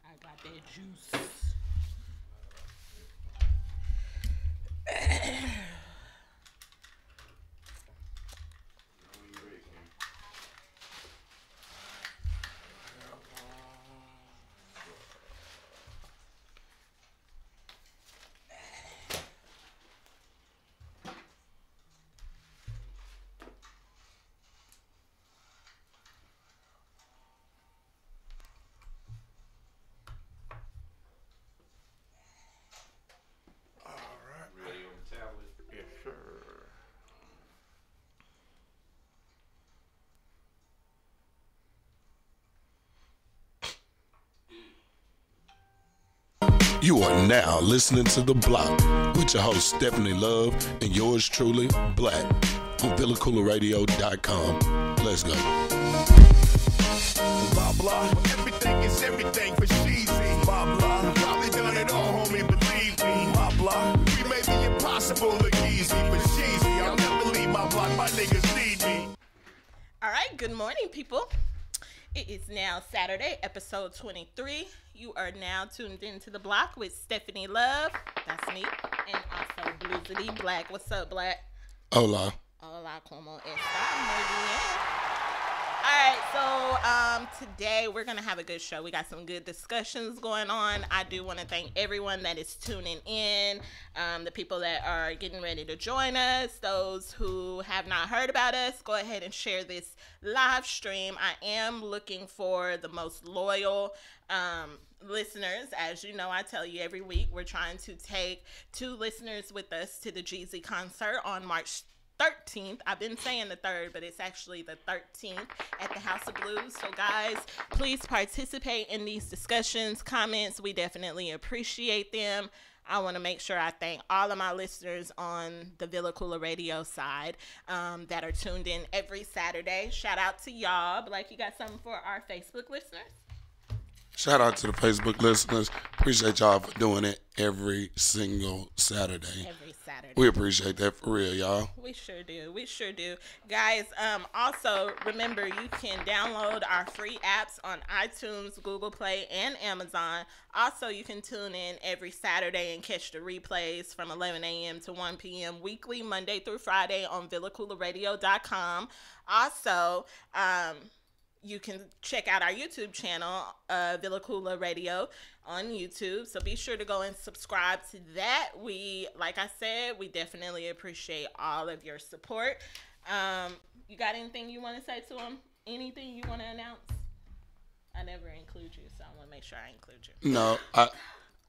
I got that juice. You are now listening to The Block with your host, Stefani Love, and yours truly, Blacc, on KoolaRadio.com. Let's go. Blah, blah. Everything is everything for Sheezy. Blah, blah. Probably done it all, homie, believe me. Blah, blah. We made the impossible look easy, but Sheezy, I'll never leave my block. My niggas need me. All right, good morning, people. It is now Saturday, episode 23. You are now tuned into The Block with Stefani Love. That's me. And also Blue Black. What's up, Black? Hola. Hola, como está? Muy bien. All right, so today we're going to have a good show. We got some good discussions going on. I do want to thank everyone that is tuning in, the people that are getting ready to join us, those who have not heard about us. Go ahead and share this live stream. I am looking for the most loyal listeners. As you know, I tell you every week, we're trying to take 2 listeners with us to the Jeezy concert on March 13th. I've been saying the 3rd, but it's actually the 13th at the House of Blues. So guys, please participate in these discussions, comments. We definitely appreciate them. I want to make sure I thank all of my listeners on the Villa Koola radio side that are tuned in every Saturday. Shout out to y'all. Blake, you got something for our Facebook listeners? Shout out to the Facebook listeners. Appreciate y'all for doing it every single Saturday. Every Saturday. We appreciate that for real, y'all. We sure do. We sure do. Guys, also remember you can download our free apps on iTunes, Google Play, and Amazon. Also, you can tune in every Saturday and catch the replays from 11 a.m. to 1 p.m. weekly, Monday through Friday on VillaKoolaRadio.com. Also, you can check out our YouTube channel, Villa Koola Radio on YouTube. So be sure to go and subscribe to that. Like I said, we definitely appreciate all of your support. You got anything you want to say to them? Anything you want to announce? I never include you, so I want to make sure I include you. No,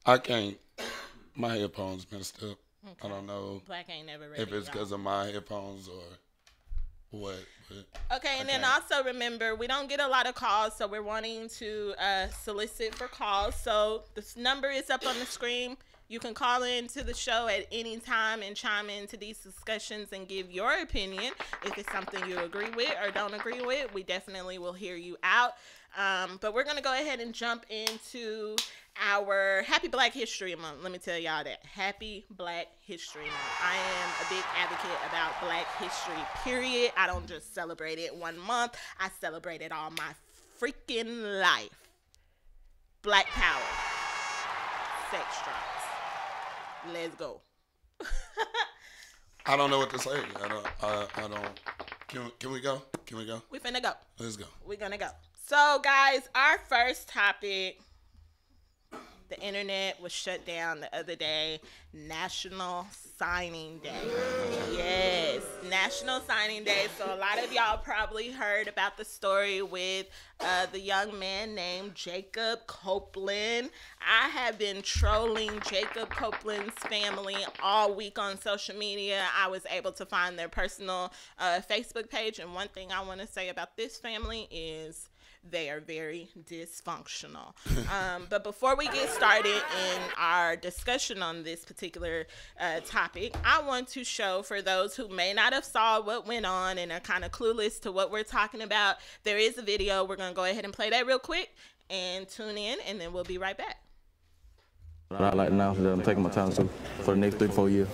I can't. My headphones messed up. Okay. I don't know. Black ain't never ready. If it's because of my headphones or what. Okay, and then also remember, we don't get a lot of calls, so we're wanting to solicit for calls. So this number is up on the screen. You can call into the show at any time and chime into these discussions and give your opinion. If it's something you agree with or don't agree with, we definitely will hear you out. But we're going to go ahead and jump into our Happy Black History Month. Let me tell y'all that. Happy Black History Month. I am a big advocate about Black history, period. I don't just celebrate it one month. I celebrate it all my freaking life. Black power. Sex drives. Let's go. I don't know what to say. I don't. Can we go? Can we go? We finna go. Let's go. We're gonna go. So, guys, our first topic. The internet was shut down the other day. National Signing Day. Yes, National Signing Day. So a lot of y'all probably heard about the story with the young man named Jacob Copeland. I have been trolling Jacob Copeland's family all week on social media. I was able to find their personal Facebook page. And one thing I want to say about this family is they are very dysfunctional. But before we get started in our discussion on this particular topic, I want to show, for those who may not have saw what went on and are kind of clueless to what we're talking about, there is a video. We're going to go ahead and play that real quick and tune in, and then we'll be right back. I'd like to announce that I'm taking my time to for the next 3-4 years.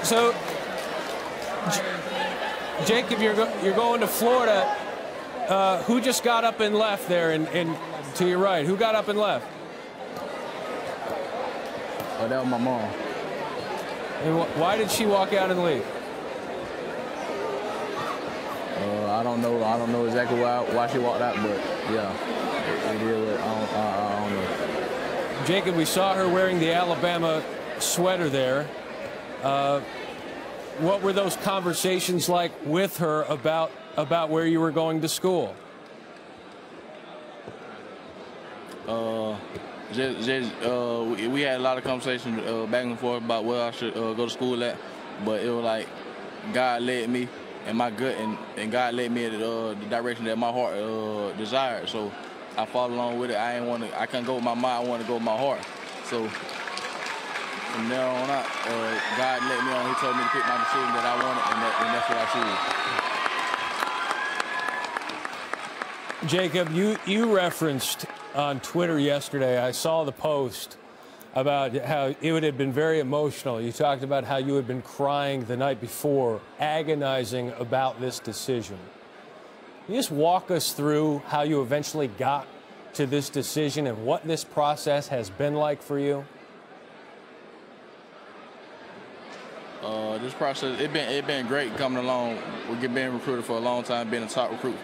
So, Jacob, you're going to Florida. Who just got up and left there and to your right? Who got up and left? Oh, that was my mom. And why did she walk out and leave? I don't know. I don't know exactly why she walked out, but yeah, it is. I don't know. Jacob, we saw her wearing the Alabama sweater there. What were those conversations like with her about where you were going to school? We had a lot of conversations back and forth about where I should go to school at, but it was like God led me and my gut, and God led me in the direction that my heart desired. So I followed along with it. I couldn't go with my mind. I wanted to go with my heart. So from there on out, God led me on. He told me to pick my decision that I wanted, and that's what I chose. Jacob, you referenced on Twitter yesterday, I saw the post about how it would have been very emotional. You talked about how you had been crying the night before, agonizing about this decision. Can you just walk us through how you eventually got to this decision and what this process has been like for you? This process, it been great coming along. We've been recruited for a long time, been a top recruit,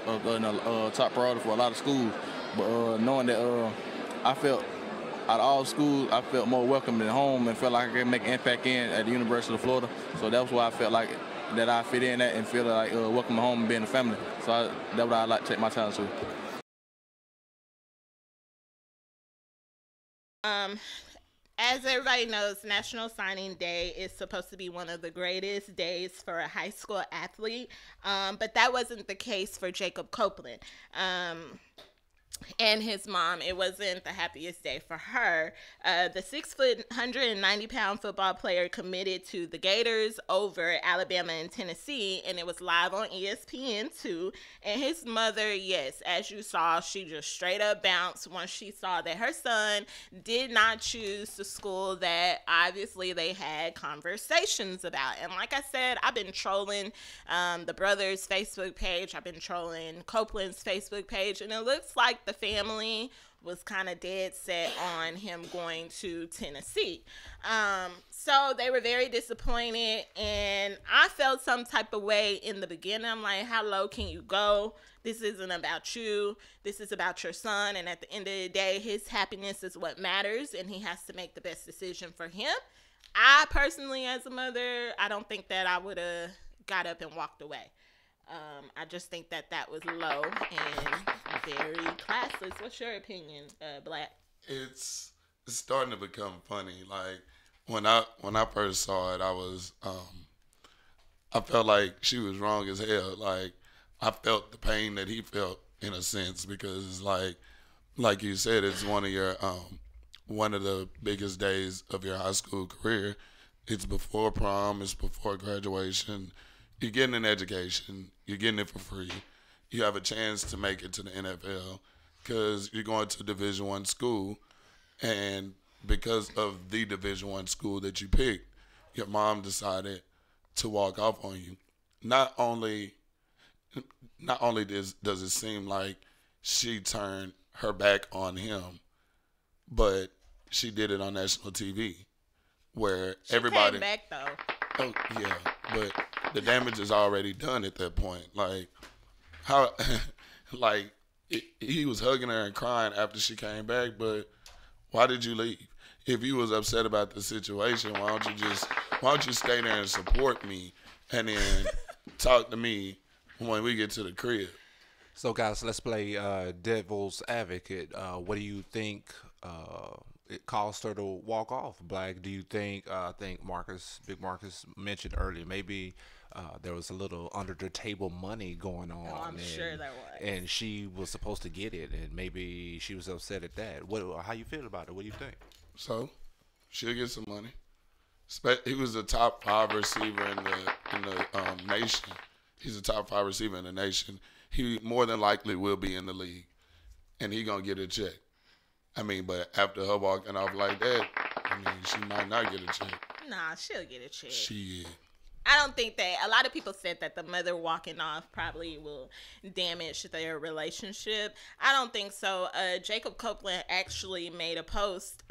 top priority for a lot of schools. But knowing that I felt out of all schools, I felt more welcome at home and felt like I could make an impact at the University of Florida. So that's why I felt like that I fit in at and feel like welcome home and being a family. So that's what I like to take my time to. As everybody knows, National Signing Day is supposed to be one of the greatest days for a high school athlete, but that wasn't the case for Jacob Copeland. And his mom, it wasn't the happiest day for her. The 6', 190-pound football player committed to the Gators over Alabama and Tennessee, and it was live on ESPN too. And his mother, yes, as you saw, she just straight up bounced once she saw that her son did not choose the school that obviously they had conversations about. And like I said, I've been trolling the brothers' Facebook page. I've been trolling Copeland's Facebook page, and it looks like the family was kind of dead set on him going to Tennessee. So they were very disappointed, and I felt some type of way in the beginning. I'm like, how low can you go? This isn't about you. This is about your son, and at the end of the day, his happiness is what matters, and he has to make the best decision for him. I personally, as a mother, I don't think that I would have got up and walked away. I just think that was low and very classless. What's your opinion, Black? It's starting to become funny. Like when I first saw it, I felt like she was wrong as hell. Like I felt the pain that he felt in a sense, because it's like you said, it's one of the biggest days of your high school career. It's before prom. It's before graduation. You're getting an education. You're getting it for free. You have a chance to make it to the NFL because you're going to Division I school, and because of the Division I school that you picked, your mom decided to walk off on you. Not only does it seem like she turned her back on him, but she did it on national TV, where everybody came back though. Oh yeah, but the damage is already done at that point. Like how, he was hugging her and crying after she came back. But why did you leave? If you was upset about the situation, why don't you stay there and support me, and then talk to me when we get to the crib? So guys, let's play devil's advocate. What do you think? It caused her to walk off, Black? Do you think, I think Big Marcus mentioned earlier, maybe there was a little under the table money going on. Oh, I'm sure there was. And she was supposed to get it, and maybe she was upset at that. How you feel about it? What do you think? So, she'll get some money. He was a top 5 receiver in the nation. He's a top 5 receiver in the nation. He more than likely will be in the league, and he gonna get a check. I mean, but after her walking off like that, I mean, she might not get a check. Nah, she'll get a check. She is. I don't think that a lot of people said that the mother walking off probably will damage their relationship. I don't think so. Jacob Copeland actually made a post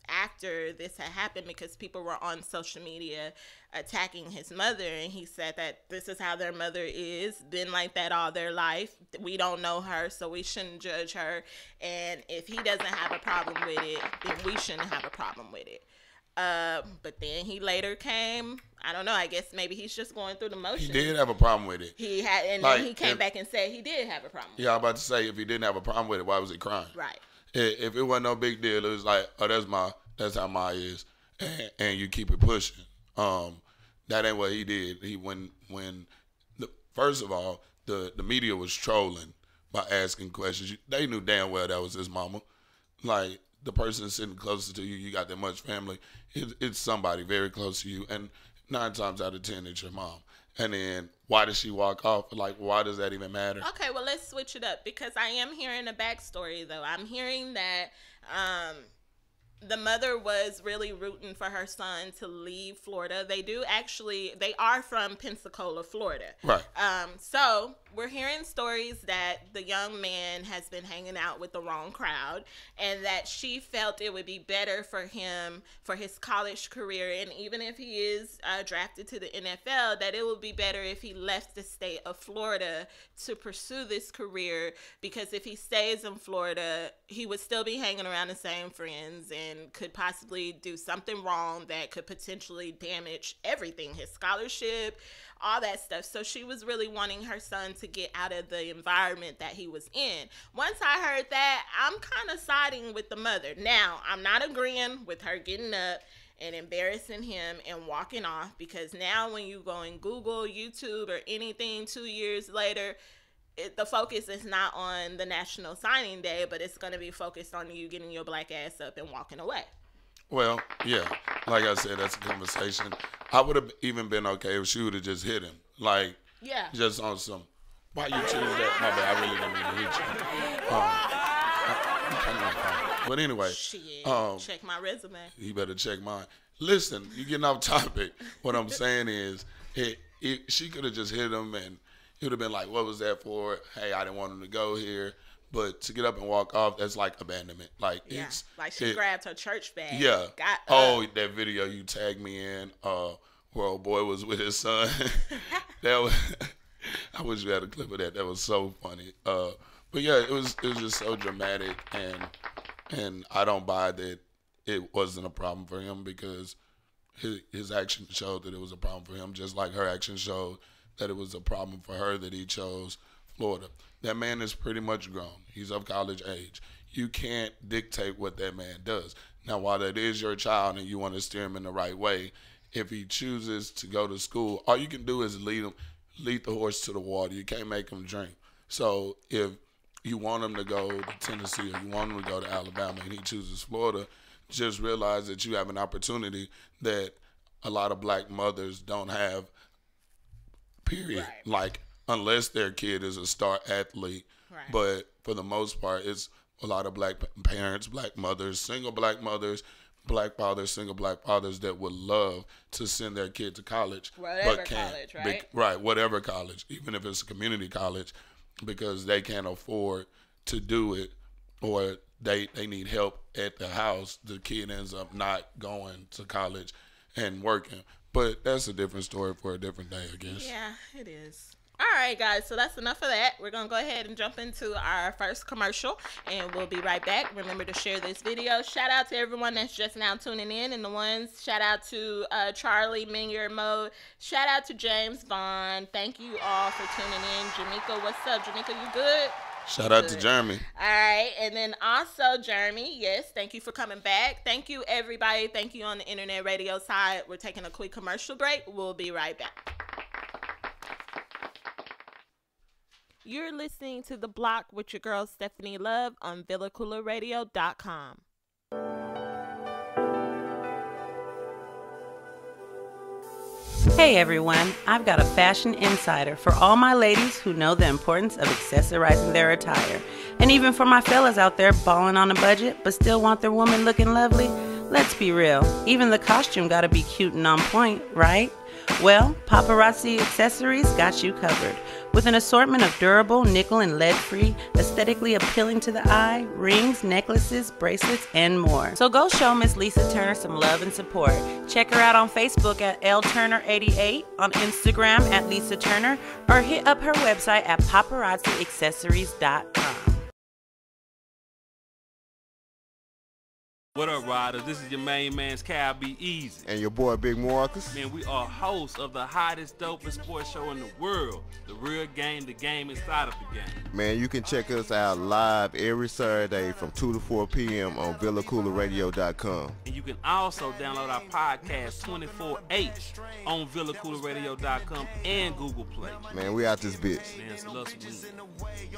after this had happened because people were on social media attacking his mother, and he said that this is how their mother is, been like that all their life. We don't know her, so we shouldn't judge her, and if he doesn't have a problem with it, then we shouldn't have a problem with it. But then he later came, I don't know, I guess maybe he's just going through the motions. He did have a problem with it. He had, and then he came back and said he did have a problem with it. Yeah, I'm about to say, if he didn't have a problem with it, why was he crying? Right. If it wasn't no big deal, it was like, oh, that's how Ma is, and you keep it pushing. That ain't what he did. First of all, the media was trolling by asking questions. They knew damn well that was his mama. Like, the person sitting closer to you, you got that much family, it's somebody very close to you, and 9 times out of 10, it's your mom. And then, why does she walk off? Like, why does that even matter? Okay, well, let's switch it up, because I am hearing a backstory, though. I'm hearing that the mother was really rooting for her son to leave Florida. They are from Pensacola, Florida. Right. So we're hearing stories that the young man has been hanging out with the wrong crowd, and that she felt it would be better for him, for his college career, and even if he is drafted to the NFL, that it would be better if he left the state of Florida to pursue this career, because if he stays in Florida, he would still be hanging around the same friends and could possibly do something wrong that could potentially damage everything, his scholarship, all that stuff. So she was really wanting her son to get out of the environment that he was in. Once I heard that, I'm kind of siding with the mother. Now, I'm not agreeing with her getting up and embarrassing him and walking off, because now when you go and Google, YouTube, or anything 2 years later, the focus is not on the National Signing Day, but it's going to be focused on you getting your black ass up and walking away. Well, yeah, like I said, that's a conversation. I would have even been okay if she would have just hit him. Like, yeah, just on some, why you choose that? My bad, I really didn't mean to hit you. But anyway. Shit, check my resume. You better check mine. Listen, you getting off topic. What I'm saying is, she could have just hit him, and he would have been like, what was that for? Hey, I didn't want him to go here. But to get up and walk off, that's like abandonment. Like, yeah, like she grabbed her church bag. Yeah. That video you tagged me in, where old boy was with his son. That was, I wish you had a clip of that. That was so funny. But yeah, it was just so dramatic, and I don't buy that it wasn't a problem for him, because his action showed that it was a problem for him, just like her action showed that it was a problem for her that he chose Florida. That man is pretty much grown. He's of college age. You can't dictate what that man does. Now, while that is your child and you want to steer him in the right way, if he chooses to go to school, all you can do is lead the horse to the water. You can't make him drink. So if you want him to go to Tennessee, or you want him to go to Alabama, and he chooses Florida, just realize that you have an opportunity that a lot of black mothers don't have, period. Right. Like, unless their kid is a star athlete. Right. But for the most part, it's a lot of black parents, black mothers, single black mothers, black fathers, single black fathers that would love to send their kid to college. Whatever college, right? Right, whatever college, even if it's a community college, because they can't afford to do it, or they need help at the house. The kid ends up not going to college and working. But that's a different story for a different day, I guess. Yeah, it is. All right, guys, so that's enough of that. We're going to go ahead and jump into our first commercial, and we'll be right back. Remember to share this video. Shout out to everyone that's just now tuning in, and the ones, shout out to Charlie, Minier Mode. Shout out to James Vaughn. Thank you all for tuning in. Jamaica, what's up? Jamaica, you good? Shout out to Jeremy. All right, and then also Jeremy, yes, thank you for coming back. Thank you, everybody. Thank you on the internet radio side. We're taking a quick commercial break. We'll be right back. You're listening to The Block with your girl Stefani Love on VillaCooleradio.com. Hey everyone, I've got a fashion insider for all my ladies who know the importance of accessorizing their attire. And even for my fellas out there balling on a budget but still want their woman looking lovely, Let's be real, even the costume gotta be cute and on point, right? Well, Paparazzi Accessories got you covered. With an assortment of durable, nickel and lead-free, aesthetically appealing to the eye, rings, necklaces, bracelets, and more. So go show Miss Lisa Turner some love and support. Check her out on Facebook at lturner88, on Instagram at Lisa Turner, or hit up her website at paparazziaccessories.com. What up, riders? This is your main man's Cal Be Easy. And your boy, Big Marcus. Man, we are hosts of the hottest, dopest sports show in the world. The Real Game, the game inside of the game. Man, you can check us out live every Saturday from 2 to 4 p.m. on VillaCoolerRadio.com. And you can also download our podcast 24/8 on VillaCoolerRadio.com and Google Play. Man, we out this bitch. Man, it's love some weed.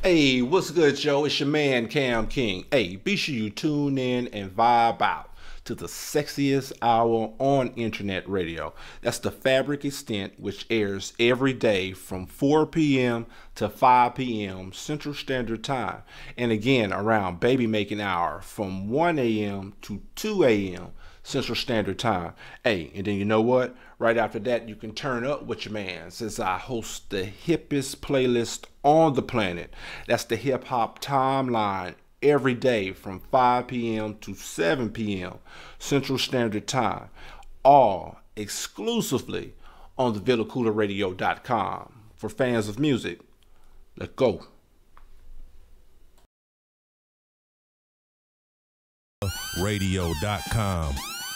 Hey, what's good, Joe? It's your man, Cam King. Hey, be sure you tune in and vibe out to the sexiest hour on internet radio. That's the Fabric Extent, which airs every day from 4 p.m. to 5 p.m. Central Standard Time. And again, around baby making hour from 1 a.m. to 2 a.m. Central Standard Time. Hey, and then you know what? Right after that, you can turn up with your man, since I host the hippest playlist on the planet. That's the Hip Hop Timeline, every day from 5 p.m. to 7 p.m. Central Standard Time. All exclusively on the VillaCoolerRadio.com. For fans of music, let's go. Radio.com.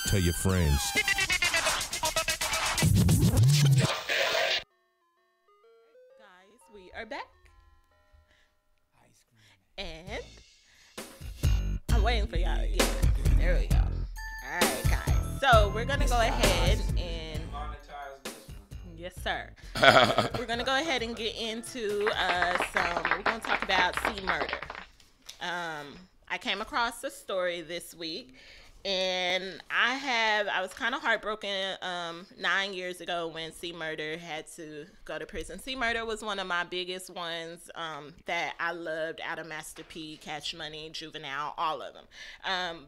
Tell your friends. Guys, we are back. And I'm waiting for y'all to get it. There we go. All right, guys. So we're going to go ahead and... Yes, sir. We're going to go ahead and get into we're going to talk about C Murder. I came across a story this week, and I was kind of heartbroken 9 years ago when C Murder had to go to prison. C Murder was one of my biggest ones that I loved out of Master P, Cash Money, Juvenile, all of them.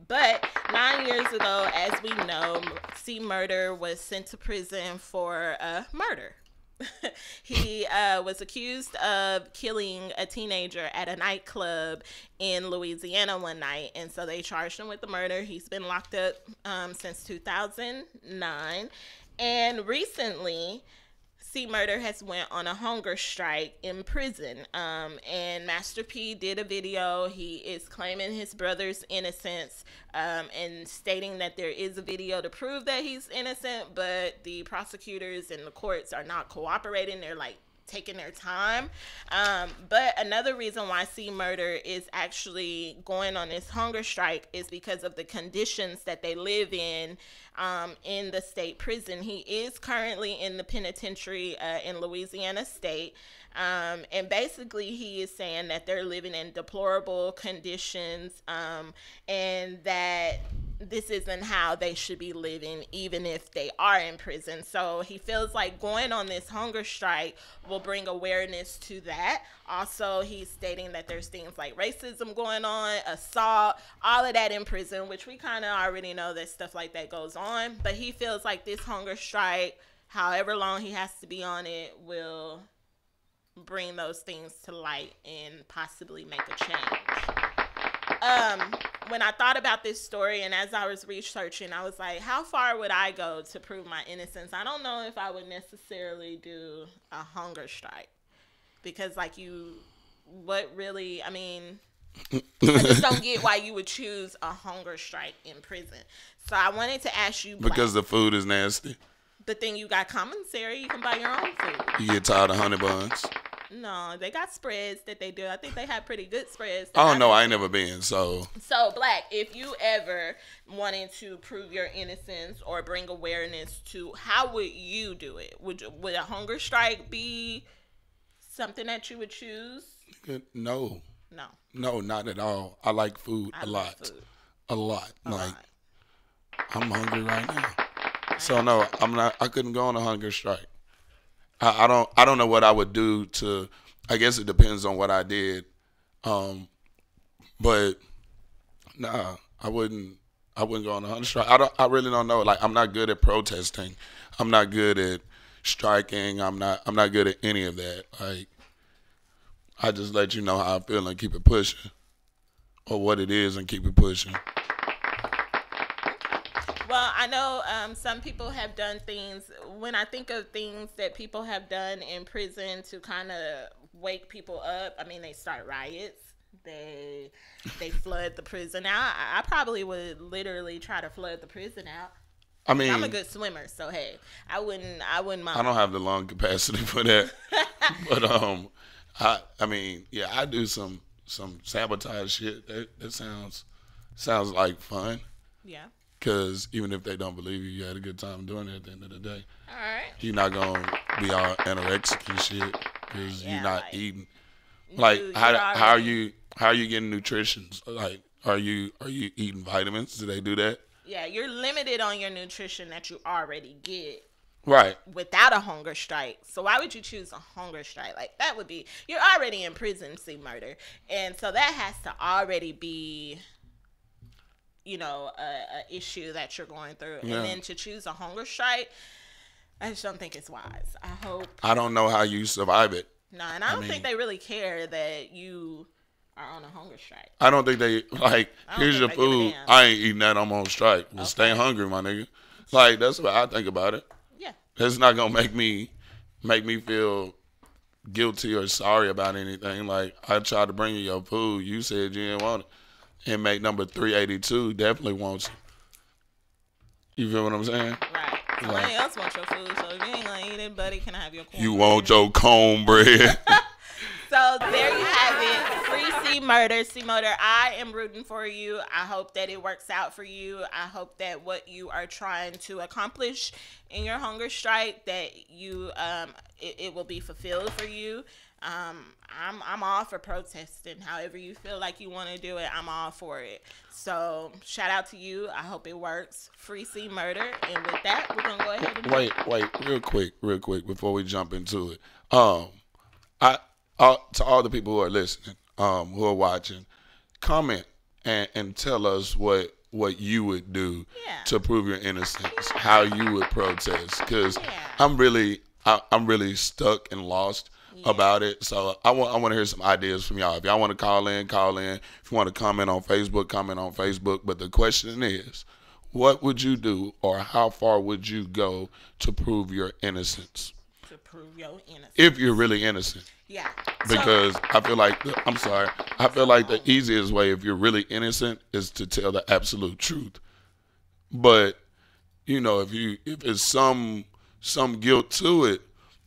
But 9 years ago, as we know, C Murder was sent to prison for murder. He was accused of killing a teenager at a nightclub in Louisiana one night, and so they charged him with the murder. He's been locked up since 2009, and recently C Murder has went on a hunger strike in prison, and Master P did a video. He is claiming his brother's innocence and stating that there is a video to prove that he's innocent, but the prosecutors and the courts are not cooperating. They're like taking their time. But another reason why C Murder is actually going on this hunger strike is because of the conditions that they live in the state prison. He is currently in the penitentiary in Louisiana State. And basically he is saying that they're living in deplorable conditions, and that this isn't how they should be living even if they are in prison. So he feels like going on this hunger strike will bring awareness to that. Also, he's stating that there's things like racism going on, assault, all of that in prison, which we kind of already know that stuff like that goes on. But he feels like this hunger strike, however long he has to be on it, will bring those things to light and possibly make a change. When I thought about this story and as I was researching, I was like, how far would I go to prove my innocence? I don't know if I would necessarily do a hunger strike, because I just don't get why you would choose a hunger strike in prison. So I wanted to ask you, Black, Because the food is nasty. but then you got commissary, you can buy your own food. You get tired of honey buns. No, they got spreads that they do. I think they have pretty good spreads. Oh, no, I ain't never been, so. So, Black, if you ever wanted to prove your innocence or bring awareness to, how would you do it? Would a hunger strike be something that you would choose? No. No. No, not at all. I like food a lot. A lot. I'm hungry right now. So, no, I couldn't go on a hunger strike. I don't know what I would do to, I guess it depends on what I did. But nah, I wouldn't go on a hunger strike. I really don't know. Like, I'm not good at protesting. I'm not good at striking. I'm not good at any of that. Like, I just let you know how I feel and keep it pushing, or what it is and keep it pushing. Well, I know some people have done things. When I think of things that people have done in prison to kind of wake people up, I mean, they start riots. They flood the prison out. I probably would literally try to flood the prison out. I mean, I'm a good swimmer, so hey, I wouldn't mind. I don't have the lung capacity for that. But I mean, yeah, I do some sabotage shit. That sounds like fun. Yeah. Because even if they don't believe you had a good time doing it at the end of the day. All right. You're not going to be all anorexic and shit because you're not eating. Like, how are you getting nutrition? Like, are you eating vitamins? Do they do that? Yeah, you're limited on your nutrition that you already get. Right. Without a hunger strike. So why would you choose a hunger strike? Like, that would be, you're already in prison, see murder. And so that has to already be, you know, a issue that you're going through. Yeah. And then to choose a hunger strike, I just don't think it's wise. I don't know how you survive it. No, and I don't think they really care that you are on a hunger strike. I don't think they, like, here's your food. I ain't eating that. I'm on strike. Well, stay hungry, my nigga. Like, that's what I think about it. Yeah. It's not going to make me feel guilty or sorry about anything. Like, I tried to bring you your food. You said you didn't want it. Inmate number 382 definitely wants it. You feel what I'm saying? Right. Somebody else wants your food, so if you ain't gonna eat it, buddy, can I have your cornbread? You want your cornbread. So there you have it. Free C Murder. C Murder, I am rooting for you. I hope that it works out for you. I hope that what you are trying to accomplish in your hunger strike, that you it will be fulfilled for you. I'm all for protesting. However you feel like you want to do it, I'm all for it. So shout out to you. I hope it works. Free C Murder. And with that, we're gonna go ahead and wait, real quick before we jump into it. To all the people who are listening, who are watching, comment and tell us what you would do to prove your innocence, how you would protest, because I'm really stuck and lost about it. So I want to hear some ideas from y'all. If y'all want to call in. If you want to comment on Facebook. But the question is, what would you do, or how far would you go to prove your innocence? To prove your innocence. If you're really innocent. Yeah. Because I feel like the easiest way, if you're really innocent, is to tell the absolute truth. But you know, if it's some guilt to it,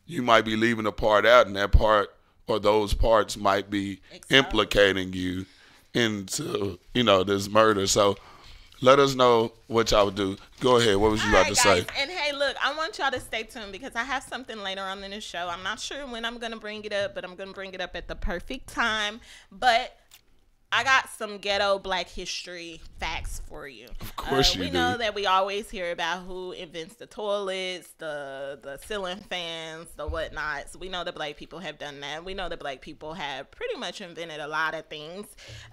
you might be leaving a part out, and that part or those parts might be implicating you into, you know, this murder. So let us know what y'all would do. Go ahead. What was you about to say? And hey, look, I want y'all to stay tuned because I have something later on in the show. I'm not sure when I'm going to bring it up, but I'm going to bring it up at the perfect time. But I got some ghetto Black history facts for you. Of course you do. We know that we always hear about who invents the toilets, the ceiling fans, the whatnot. So we know that Black people have done that. We know that Black people have pretty much invented a lot of things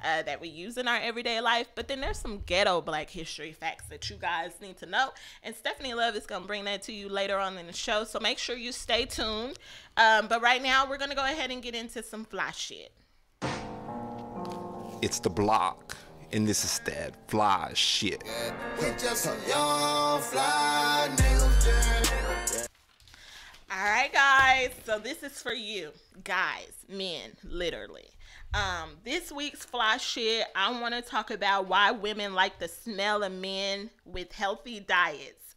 that we use in our everyday life. But then there's some ghetto Black history facts that you guys need to know. And Stefani Love is going to bring that to you later on in the show. So make sure you stay tuned. But right now, we're going to go ahead and get into some fly shit. It's the Bloc, and this is that fly shit. All right, guys. So this is for you, guys, men, literally. This week's fly shit, I want to talk about why women like the smell of men with healthy diets.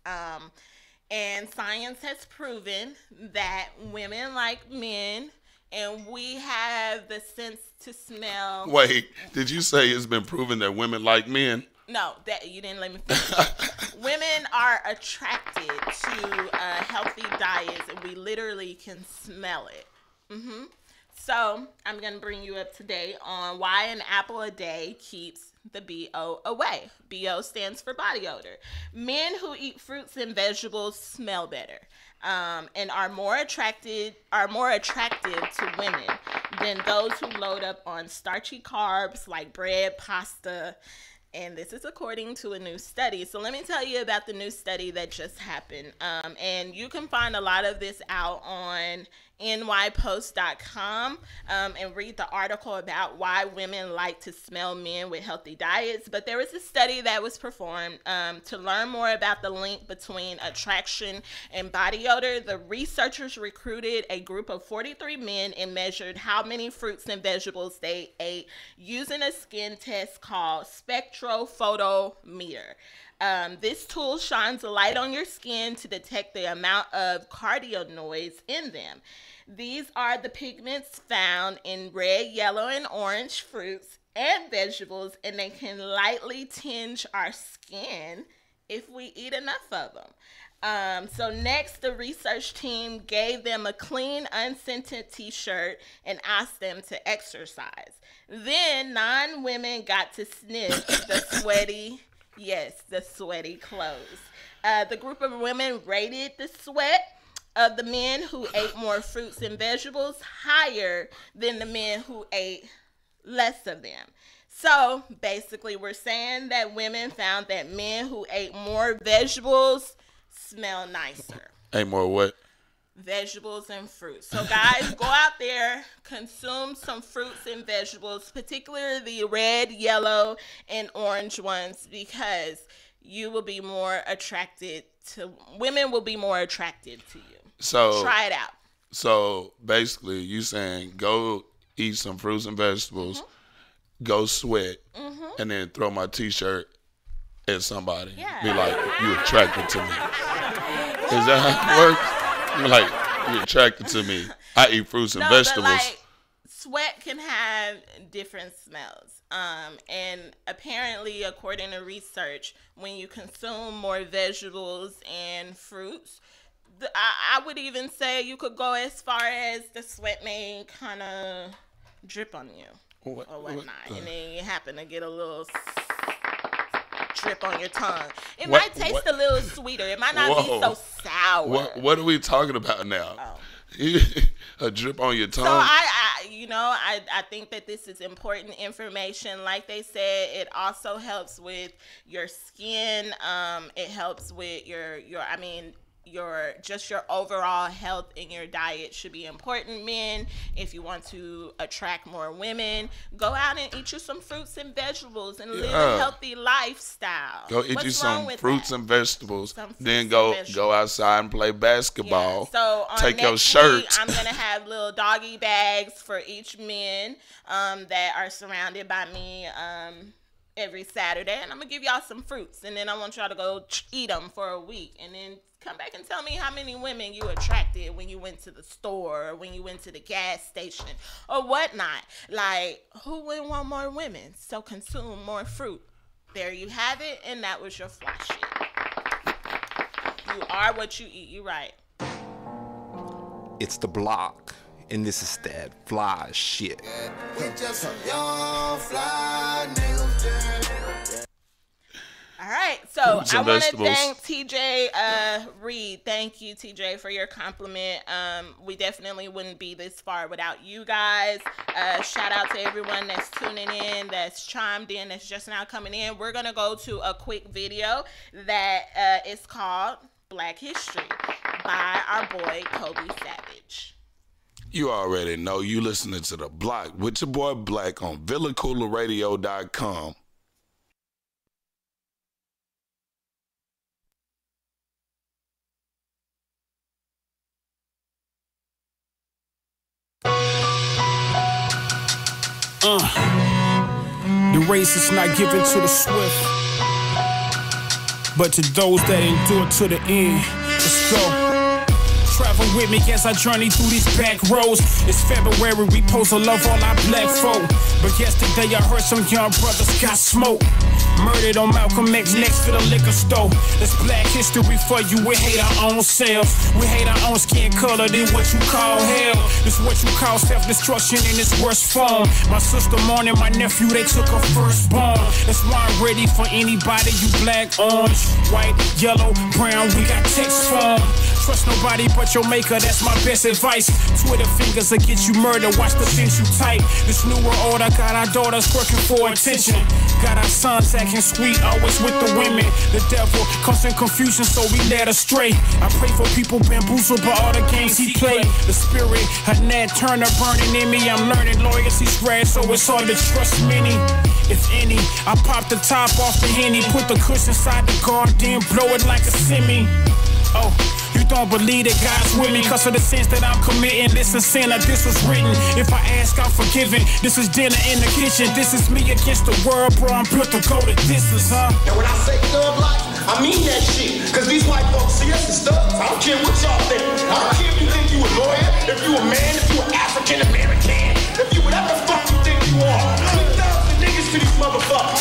And science has proven that women like men, and we have the sense to smell. Wait, did you say it's been proven that women like men? No, that you didn't let me finish. Women are attracted to healthy diets, and we literally can smell it. So I'm going to bring you up to date on why an apple a day keeps the BO away. BO stands for body odor. Men who eat fruits and vegetables smell better. And are more attractive to women than those who load up on starchy carbs like bread, pasta, and this is according to a new study. So let me tell you about the new study that just happened. And you can find a lot of this out on nypost.com and read the article about why women like to smell men with healthy diets. But there was a study that was performed to learn more about the link between attraction and body odor. The researchers recruited a group of 43 men and measured how many fruits and vegetables they ate using a skin test called spectrophotometer. This tool shines a light on your skin to detect the amount of carotenoids in them. These are the pigments found in red, yellow, and orange fruits and vegetables, and they can lightly tinge our skin if we eat enough of them. So next, the research team gave them a clean, unscented t-shirt and asked them to exercise. Then 9 women got to sniff the sweaty clothes. The group of women rated the sweat of the men who ate more fruits and vegetables higher than the men who ate less of them. So basically, we're saying that women found that men who ate more vegetables smell nicer. Ate more what? Vegetables and fruits. So guys, go out there, consume some fruits and vegetables, particularly the red, yellow, and orange ones, because you will be more attracted to, women will be more attracted to you. So try it out. So basically, you saying go eat some fruits and vegetables, go sweat, and then throw my t-shirt at somebody. Yeah. Be like, you attracted to me. Is that how it works? Like, you're attracted to me. I eat fruits and vegetables. But like, sweat can have different smells. And apparently, according to research, when you consume more vegetables and fruits, I would even say you could go as far as the sweat may kind of drip on you or whatnot. And then you happen to get a little drip on your tongue. It might taste a little sweeter. It might not be so sour. What are we talking about now? Oh. A drip on your tongue? So I think that this is important information. Like they said, it also helps with your skin. It helps with your overall health in your diet should be important. Men, if you want to attract more women, go out and eat you some fruits and vegetables and live a healthy lifestyle. Go eat you some fruits and vegetables. Then go outside and play basketball. Yeah. So take your shirt. I'm gonna have little doggy bags for each men that are surrounded by me every Saturday, and I'm gonna give y'all some fruits, and then I want y'all to go eat them for a week, and then come back and tell me how many women you attracted when you went to the store or when you went to the gas station or whatnot. Like, who wouldn't want more women? So consume more fruit. There you have it, and that was your fly shit. You are what you eat. You right. It's the Bloc, and this is that fly shit. We just some young fly niggas. All right, so I want to thank TJ Reed. Thank you, TJ, for your compliment. We definitely wouldn't be this far without you guys. Shout out to everyone that's tuning in, that's chimed in, that's just now coming in. We're going to go to a quick video that is called Black History by our boy, Kobe Savage. You already know you listening to The Bloc with your boy Black on VillaCooleradio.com. The race is not given to the swift, but to those that endure to the end. Let's go. Travel with me as I journey through these back roads. It's February, we pose a love all our black folk. But yesterday I heard some young brothers got smoked. Murdered on Malcolm X next to the liquor store. That's black history for you. We hate our own selves. We hate our own skin color. Then what you call hell. This what you call self-destruction in its worst form. My sister mourning my nephew, they took her firstborn. That's why I'm ready for anybody. You black, orange, white, yellow, brown. We got text form. Trust nobody but your maker, that's my best advice. Twitter fingers will get you murdered, watch the things you type. This newer order got our daughters working for attention. Got our sons acting sweet, always with the women. The devil causing confusion, so we led astray. I pray for people bamboozled by all the games he played. The spirit, her Nat Turner burning in me. I'm learning loyalty spread, so it's hard to trust many. If any, I pop the top off the Henny, put the cushion inside the car, then blow it like a semi. Oh, you don't believe that God's with me cause of the sins that I'm committing. Listen, sinner, this was written. If I ask, I'm forgiven. This is dinner in the kitchen. This is me against the world, bro. I'm built to go the distance, huh? And when I say thug life, I mean that shit. Cause these white folks see us as thugs. I don't care what y'all think. I don't care if you think you a lawyer, if you a man, if you an African American, if you whatever the fuck you think you are. 2,000 niggas to these motherfuckers.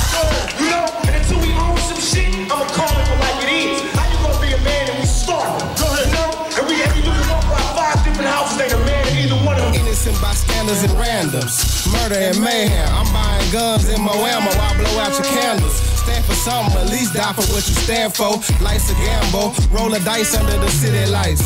You know, and until we own some shit, I'ma call it for like it is. How you gonna be a man and we starving? Go ahead, no. And we have you looking over our 5 different houses, ain't a man in either one of them. Innocent bystanders and randoms, murder and mayhem. I'm buying guns in Moama while I blow out your candles. Stand for something, at least die for what you stand for. Life's a gamble, roll a dice under the city lights.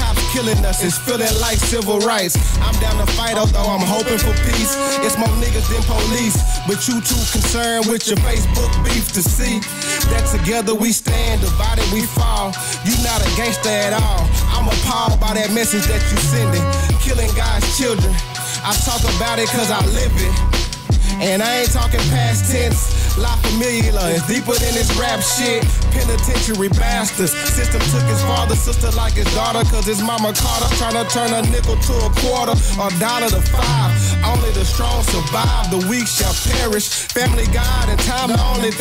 Cops killing us, it's feeling like civil rights. I'm down to fight, although I'm hoping for peace. It's more niggas than police, but you too concerned with your Facebook beef to see that together we stand, divided we fall. You not a gangster at all. I'm appalled by that message that you sending, killing God's children. I talk about it cause I live it, and I ain't talking past tense. La Familia is deeper than this rap shit. Penitentiary bastards. System took his father, sister like his daughter, cause his mama caught her trying to turn a nickel to a quarter or dollar to 5. Only the strong survive, the weak shall perish. Family, God, and time the only thing.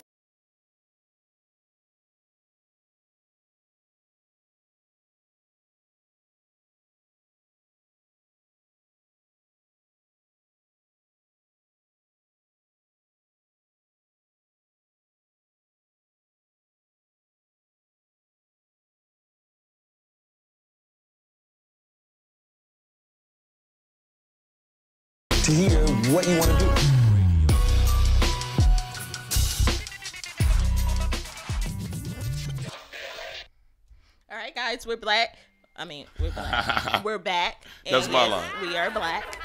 To hear what you want to do. All right, guys, we're black. We're black. We're back. That's my line. We are black.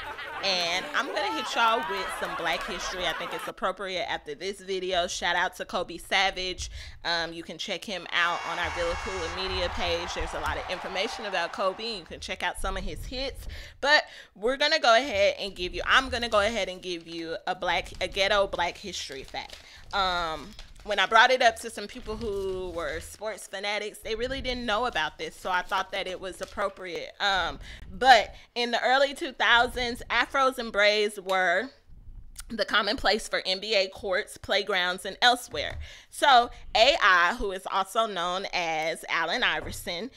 And I'm going to hit y'all with some black history. I think it's appropriate after this video. Shout out to Kobe Savage. You can check him out on our Villa Koola media page. There's a lot of information about Kobe. You can check out some of his hits. But we're going to go ahead and give you, I'm going to go ahead and give you a ghetto black history fact. When I brought it up to some people who were sports fanatics, they really didn't know about this, so I thought that it was appropriate. But in the early 2000s, afros and braids were the commonplace for NBA courts, playgrounds, and elsewhere. So AI, who is also known as Allen Iverson,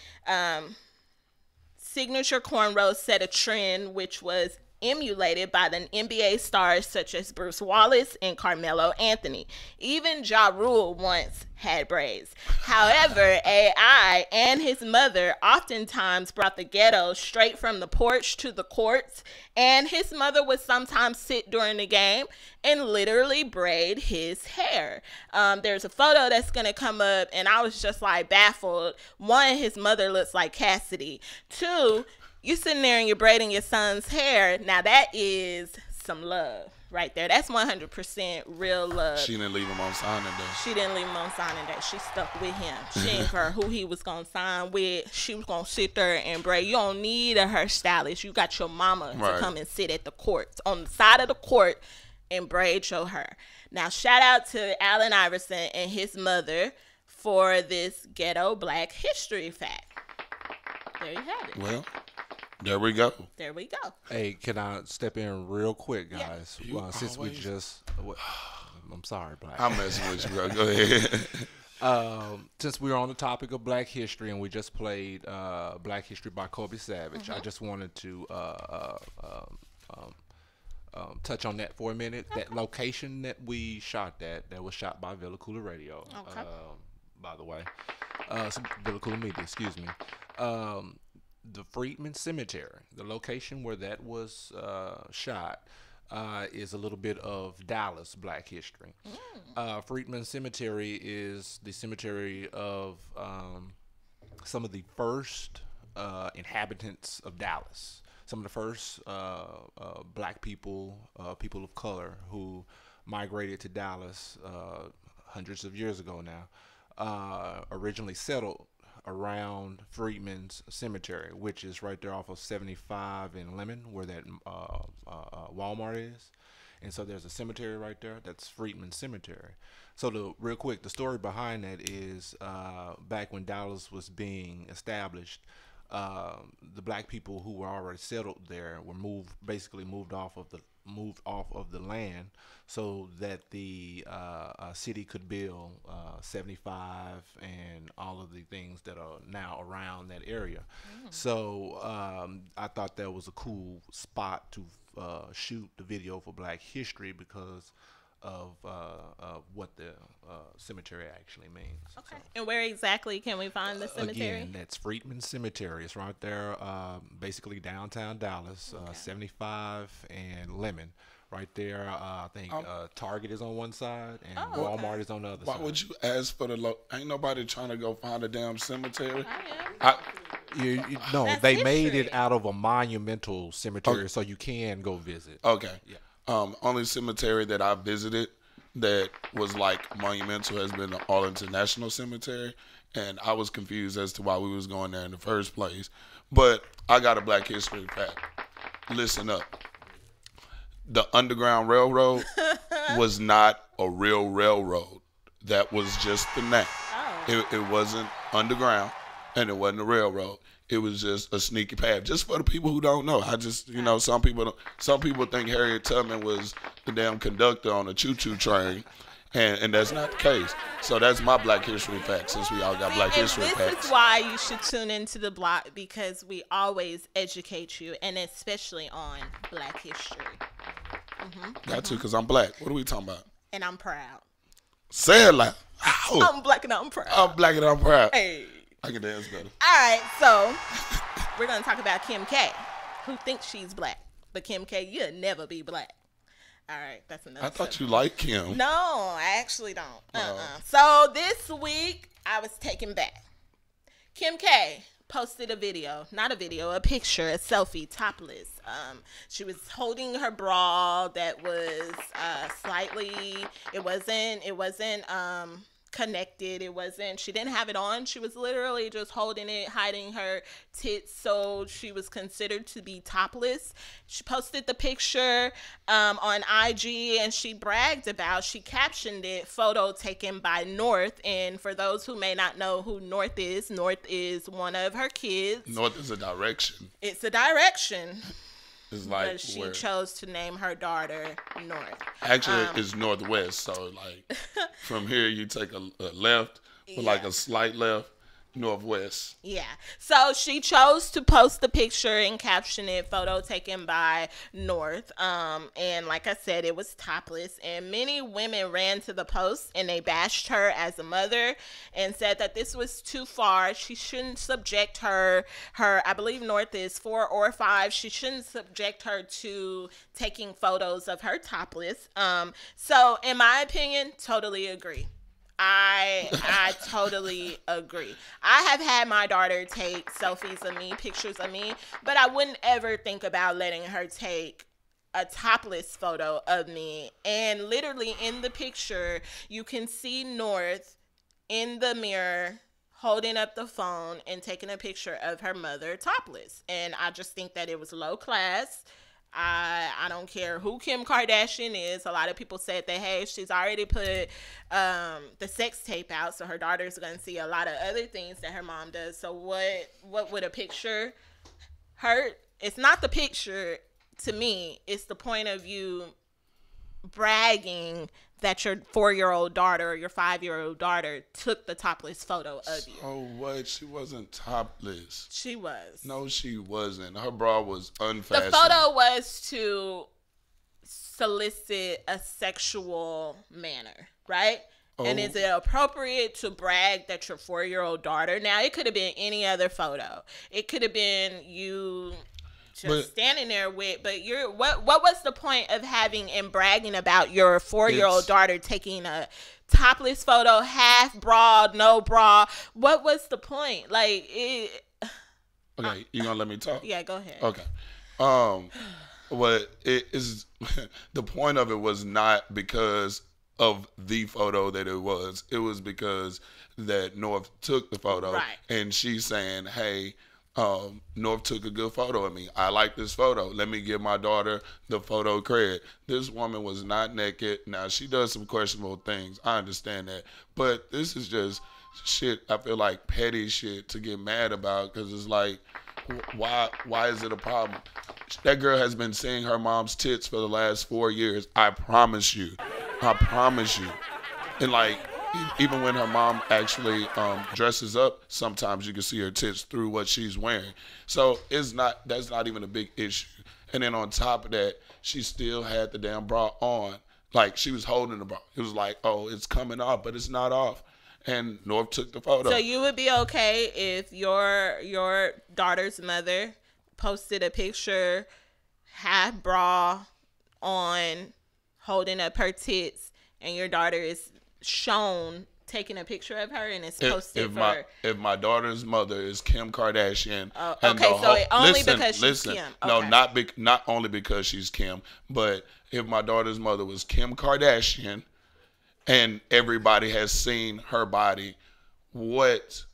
signature cornrows set a trend which was emulated by the NBA stars such as Bruce Wallace and Carmelo Anthony. Even Ja Rule once had braids. However, AI and his mother oftentimes brought the ghetto straight from the porch to the courts, and his mother would sometimes sit during the game and literally braid his hair. There's a photo that's going to come up, and I was just like baffled. One, his mother looks like Cassidy. Two, you sitting there and you're braiding your son's hair. Now that is some love right there. That's 100% real love. She didn't leave him on signing day. She didn't leave him on signing day. She stuck with him. She didn't care who he was going to sign with. She was going to sit there and braid. You don't need a hairstylist. You got your mama to come and sit at the court, on the side of the court, and braid your hair. Now, shout out to Allen Iverson and his mother for this ghetto black history fact. There you have it. Well, there we go. There we go. Hey, can I step in real quick, guys? Yeah. Since we just, I'm sorry, Black. I'm messing with you, bro. Go ahead. Since we were on the topic of Black history and we just played Black History by Kobe Savage, I just wanted to touch on that for a minute. Okay. That location that we shot that was shot by Villa Koola Radio. Okay. By the way, Villa Koola Media, excuse me. The Freedman Cemetery, the location where that was shot, is a little bit of Dallas black history. Freedman Cemetery is the cemetery of some of the first inhabitants of Dallas. Some of the first black people, people of color who migrated to Dallas hundreds of years ago now, originally settled around Freedman's Cemetery, which is right there off of 75 in Lemon, where that Walmart is. And so there's a cemetery right there. That's Freedman Cemetery. So real quick, the story behind that is back when Dallas was being established, the black people who were already settled there were basically moved off of the land, so that the city could build 75 and all of the things that are now around that area. So I thought that was a cool spot to shoot the video for Black History because of what the cemetery actually means. Okay. So. And where exactly can we find the cemetery? Again, that's Freedman Cemetery. It's right there, basically downtown Dallas, 75 and Lemon. Right there, I think Target is on one side and Walmart is on the other side. Why would you ask for the ain't nobody trying to go find a damn cemetery? No, they made it out of a monumental cemetery, so you can go visit. Okay. Yeah. Only cemetery that I visited that was like monumental has been the Arlington National Cemetery, and I was confused as to why we was going there in the first place. But I got a Black History fact. Listen up. The Underground Railroad was not a real railroad. That was just the name. It wasn't underground, and it wasn't a railroad. It was just a sneaky path. Just for the people who don't know, I just some people think Harriet Tubman was the damn conductor on a choo-choo train, and that's not the case. So that's my Black History fact. Since we all got Black History facts, this is why you should tune into the Block, because we always educate you, and especially on Black history. Got to, because I'm black. What are we talking about? And I'm proud. Say it loud. Ow. I'm black and I'm proud. I'm black and I'm proud. Hey. I can dance better. All right, so we're going to talk about Kim K, who thinks she's black. But Kim K, you'll never be black. All right, that's another I thought you liked Kim. No, I actually don't. So this week, I was taken back. Kim K posted a picture, a selfie, topless. She was holding her bra that was slightly, it wasn't connected. She didn't have it on. She was literally just holding it, hiding her tits, so she was considered to be topless. She posted the picture on IG, and she captioned it, photo taken by North. And for those who may not know who North is one of her kids. North is a direction. It's a direction. It's like but she chose to name her daughter North. Actually, it's northwest. So, like, from here, you take a left, with like a slight left, northwest. Yeah. So she chose to post the picture and caption it, photo taken by North. And like I said, it was topless. And many women ran to the post and they bashed her as a mother and said that this was too far. She shouldn't subject her, I believe North is 4 or 5. She shouldn't subject her to taking photos of her topless. So in my opinion, totally agree. I totally agree. I have had my daughter take selfies of me, pictures of me, but I wouldn't ever think about letting her take a topless photo of me. And literally in the picture, you can see North in the mirror holding up the phone and taking a picture of her mother topless. And I just think that it was low class. I don't care who Kim Kardashian is. A lot of people said that, hey, she's already put the sex tape out, so her daughter's going to see a lot of other things that her mom does. So what would a picture hurt? It's not the picture to me. It's the point of view bragging that your 4-year-old daughter or your 5-year-old daughter took the topless photo of you. Oh, what? She wasn't topless. She was. No, she wasn't. Her bra was unfastened. The photo was to solicit a sexual manner, right? Oh. And is it appropriate to brag that your 4-year-old daughter? Now, it could have been any other photo. It could have been you just standing there with, but what was the point of having and bragging about your 4-year-old daughter taking a topless photo, half bra, no bra? What was the point? Like, Okay, you gonna let me talk? Yeah, go ahead. Okay. What it is, the point of it was not because of the photo that it was. It was because that North took the photo, right. And she's saying, "Hey, North took a good photo of me. I like this photo. Let me give my daughter the photo credit." This woman was not naked. Now she does some questionable things. I understand that, but this is just shit. I feel like petty shit to get mad about, because it's like, why is it a problem? That girl has been seeing her mom's tits for the last 4 years. I promise you. And like, even when her mom actually dresses up, sometimes you can see her tits through what she's wearing. So that's not even a big issue. And then on top of that, she still had the damn bra on. Like, she was holding the bra. It was like, oh, it's coming off, but it's not off. And North took the photo. So you would be okay if your daughter's mother posted a picture, half bra on, holding up her tits, and your daughter is shown taking a picture of her and it's posted if my daughter's mother is Kim Kardashian. Okay, so only because she's Kim. Okay. No, not only because she's Kim, but if my daughter's mother was Kim Kardashian and everybody has seen her body, what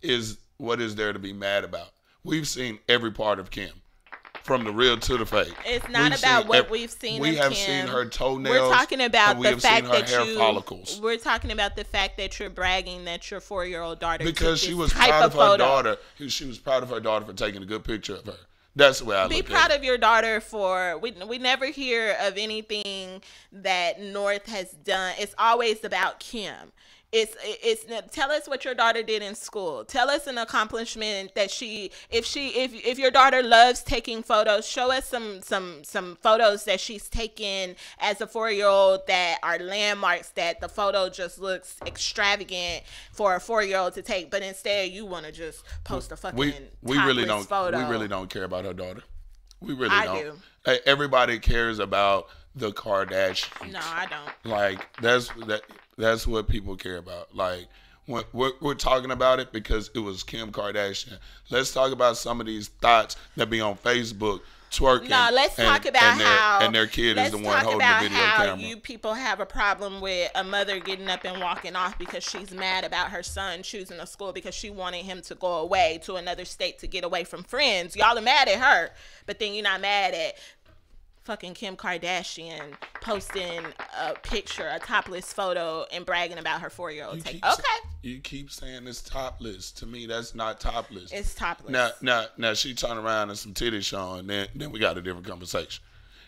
is there to be mad about? We've seen every part of Kim, from the real to the fake. It's not about what we've seen. We have seen her toenails. We're talking about the fact that hair follicles. We're talking about the fact that you're bragging that your 4-year-old daughter because took she this was type proud of her photo. daughter. She was proud of her daughter for taking a good picture of her. That's the way I look at it. Be proud of your daughter for. We never hear of anything that North has done. It's always about Kim. It's tell us what your daughter did in school. Tell us an accomplishment that if your daughter loves taking photos, show us some photos that she's taken as a 4-year-old that are landmarks, that the photo just looks extravagant for a 4-year-old to take. But instead you want to just post a fucking we really don't photo. We really don't care about her daughter. We really don't. do. Hey, everybody cares about the Kardashians. No, I don't. Like, that's what people care about. Like, we're talking about it because it was Kim Kardashian. Let's talk about some of these thoughts that be on Facebook twerking. No, let's talk about how their kid is the one holding the video camera. You people have a problem with a mother getting up and walking off because she's mad about her son choosing a school because she wanted him to go away to another state to get away from friends. Y'all are mad at her, but then you're not mad at fucking Kim Kardashian posting a picture, a topless photo, and bragging about her 4-year-old take. You keep saying it's topless. To me, that's not topless. It's topless. Now she turn around and some titties showing, then we got a different conversation.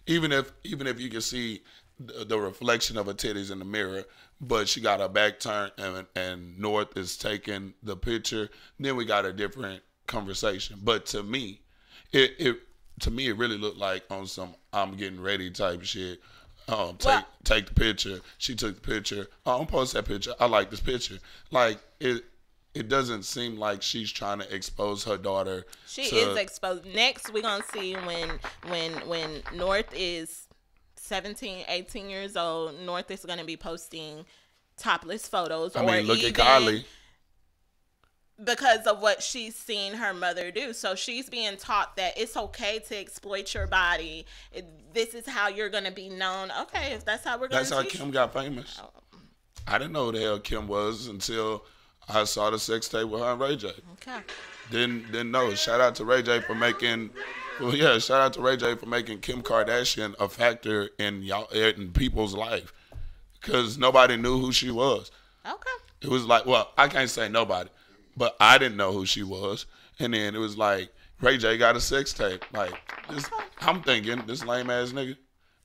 Even if you can see the reflection of her titties in the mirror, but she got her back turned and North is taking the picture, then we got a different conversation. But to me, it really looked like on some I'm getting ready type shit. Take the picture. She took the picture. I'm gonna post that picture. I like this picture. Like, it doesn't seem like she's trying to expose her daughter. She is exposed. Next, we're gonna see when North is 17, 18 years old. North is gonna be posting topless photos. I mean, look at Kylie. Because of what she's seen her mother do. So she's being taught that it's okay to exploit your body. This is how you're going to be known. Okay, if that's how we're going to That's how Kim got famous. I didn't know who the hell Kim was until I saw the sex tape with her and Ray J. Okay. Didn't know. Shout out to Ray J for making Kim Kardashian a factor in people's life. Because nobody knew who she was. Okay. It was like, well, I can't say nobody. But I didn't know who she was. And then it was like, Ray J got a sex tape. Like, this, I'm thinking, this lame ass nigga.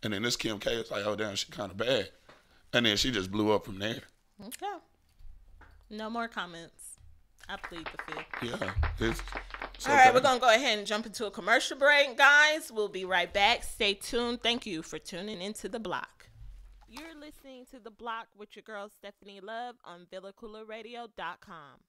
And then this Kim K is like, oh, damn, she kind of bad. And then she just blew up from there. Okay. No more comments. I plead the fifth. Yeah. It's all right, we're going to go ahead and jump into a commercial break, guys. We'll be right back. Stay tuned. Thank you for tuning into The Block. You're listening to The Block with your girl, Stefani Love, on VillaCoolaRadio.com.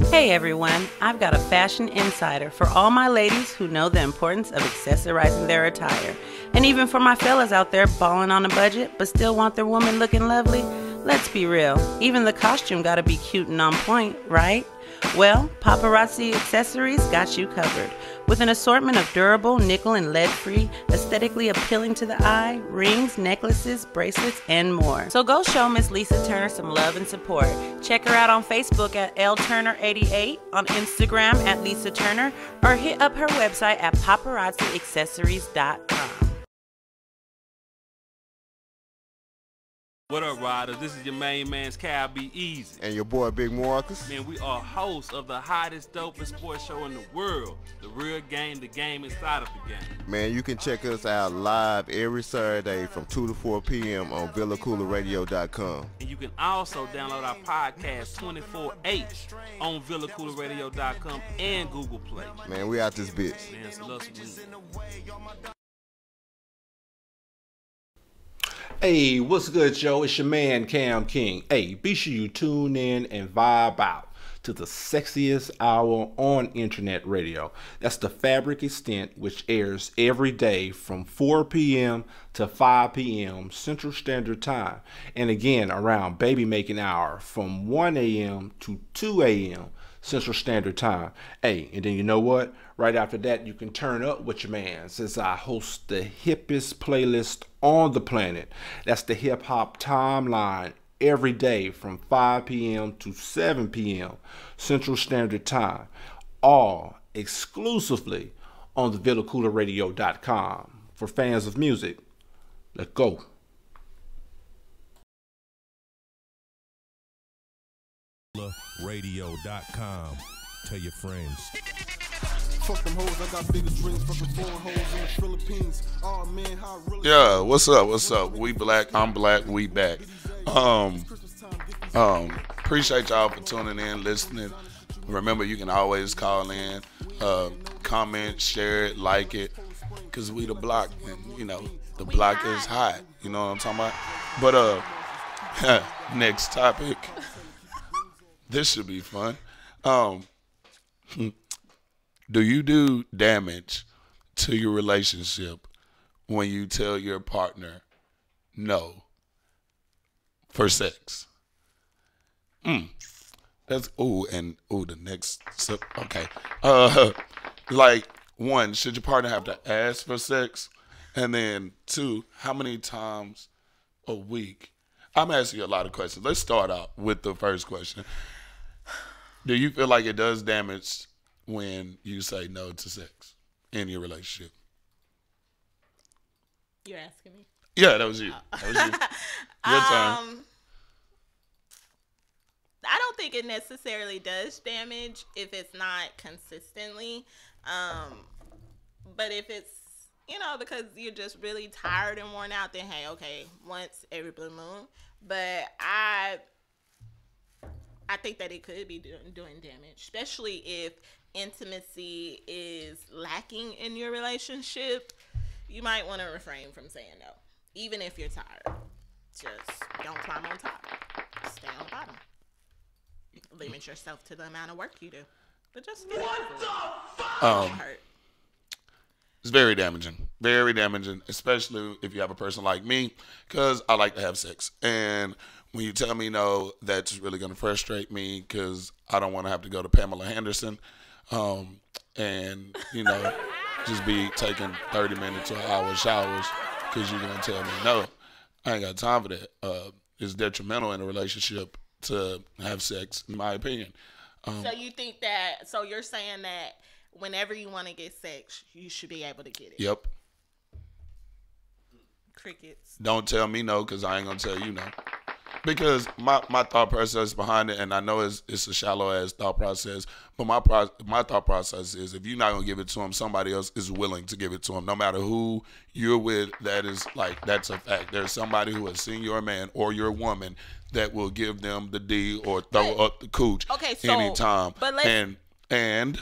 Hey everyone, I've got a fashion insider for all my ladies who know the importance of accessorizing their attire. And even for my fellas out there balling on a budget but still want their woman looking lovely, Let's be real, even the costume gotta be cute and on point, right? Well, Paparazzi Accessories got you covered. With an assortment of durable, nickel and lead-free, aesthetically appealing to the eye, rings, necklaces, bracelets, and more. So go show Miss Lisa Turner some love and support. Check her out on Facebook at lturner88, on Instagram at Lisa Turner, or hit up her website at paparazziaccessories.com. What up, riders? This is your main man's Cal Be Easy. And your boy Big Marcus. Man, we are hosts of the hottest, dopest sports show in the world. The real game, the game inside of the game. Man, you can check us out live every Saturday from 2 to 4 p.m. on VillaCoolerRadio.com. And you can also download our podcast 24/8 on VillaCoolerRadio.com and Google Play. Man, we out this bitch. Man, it's love some music. Hey, what's good, yo? It's your man, Cam King. Hey, be sure you tune in and vibe out to the sexiest hour on internet radio. That's the Fabric Extent, which airs every day from 4 p.m. to 5 p.m. Central Standard Time. And again, around baby making hour from 1 a.m. to 2 a.m. Central Standard Time. Hey, and then you know what? Right after that, you can turn up with your man, since I host the hippest playlist on the planet. That's the Hip Hop Timeline, every day from 5 p.m. to 7 p.m. Central Standard Time. All exclusively on the VillaCoolerRadio.com. For fans of music, let's go. Radio.com. Tell your friends. Fuck them hoes, I got bigger dreams. Fucking foreign hoes in the Philippines. Oh man, how really. Yeah, what's up? What's up? We black, I'm black, we back. Appreciate y'all for tuning in, listening. Remember, you can always call in, comment, share it, like it, cause we the block, and you know the block is hot. You know what I'm talking about? But next topic. This should be fun. Do you do damage to your relationship when you tell your partner no for sex? That's the next okay. Like, one, should your partner have to ask for sex? And then two, how many times a week? I'm asking you a lot of questions. Let's start out with the first question. Do you feel like it does damage when you say no to sex in your relationship? You're asking me? Yeah, that was you. That was you. Your turn. I don't think it necessarily does damage if it's not consistently. But if it's, because you're just really tired and worn out, then hey, okay, once every blue moon. But I think that it could be doing damage, especially if intimacy is lacking in your relationship. You might want to refrain from saying no, even if you're tired. Just don't climb on top. Stay on the bottom. Limit yourself to the amount of work you do. But just get hurt. It's very damaging. Very damaging, especially if you have a person like me, because I like to have sex. And when you tell me no, that's really going to frustrate me because I don't want to have to go to Pamela Henderson and, just be taking 30 minutes or an hour showers because you're going to tell me no. I ain't got time for that. It's detrimental in a relationship to have sex, in my opinion. So you're saying that whenever you want to get sex, you should be able to get it? Yep. Crickets. Don't tell me no because I ain't going to tell you no. Because my thought process behind it, and I know it's a shallow-ass thought process, but my thought process is if you're not going to give it to him, somebody else is willing to give it to him. No matter who you're with, that's a fact. There's somebody who has seen your man or your woman that will give them the D or throw up the cooch anytime. But and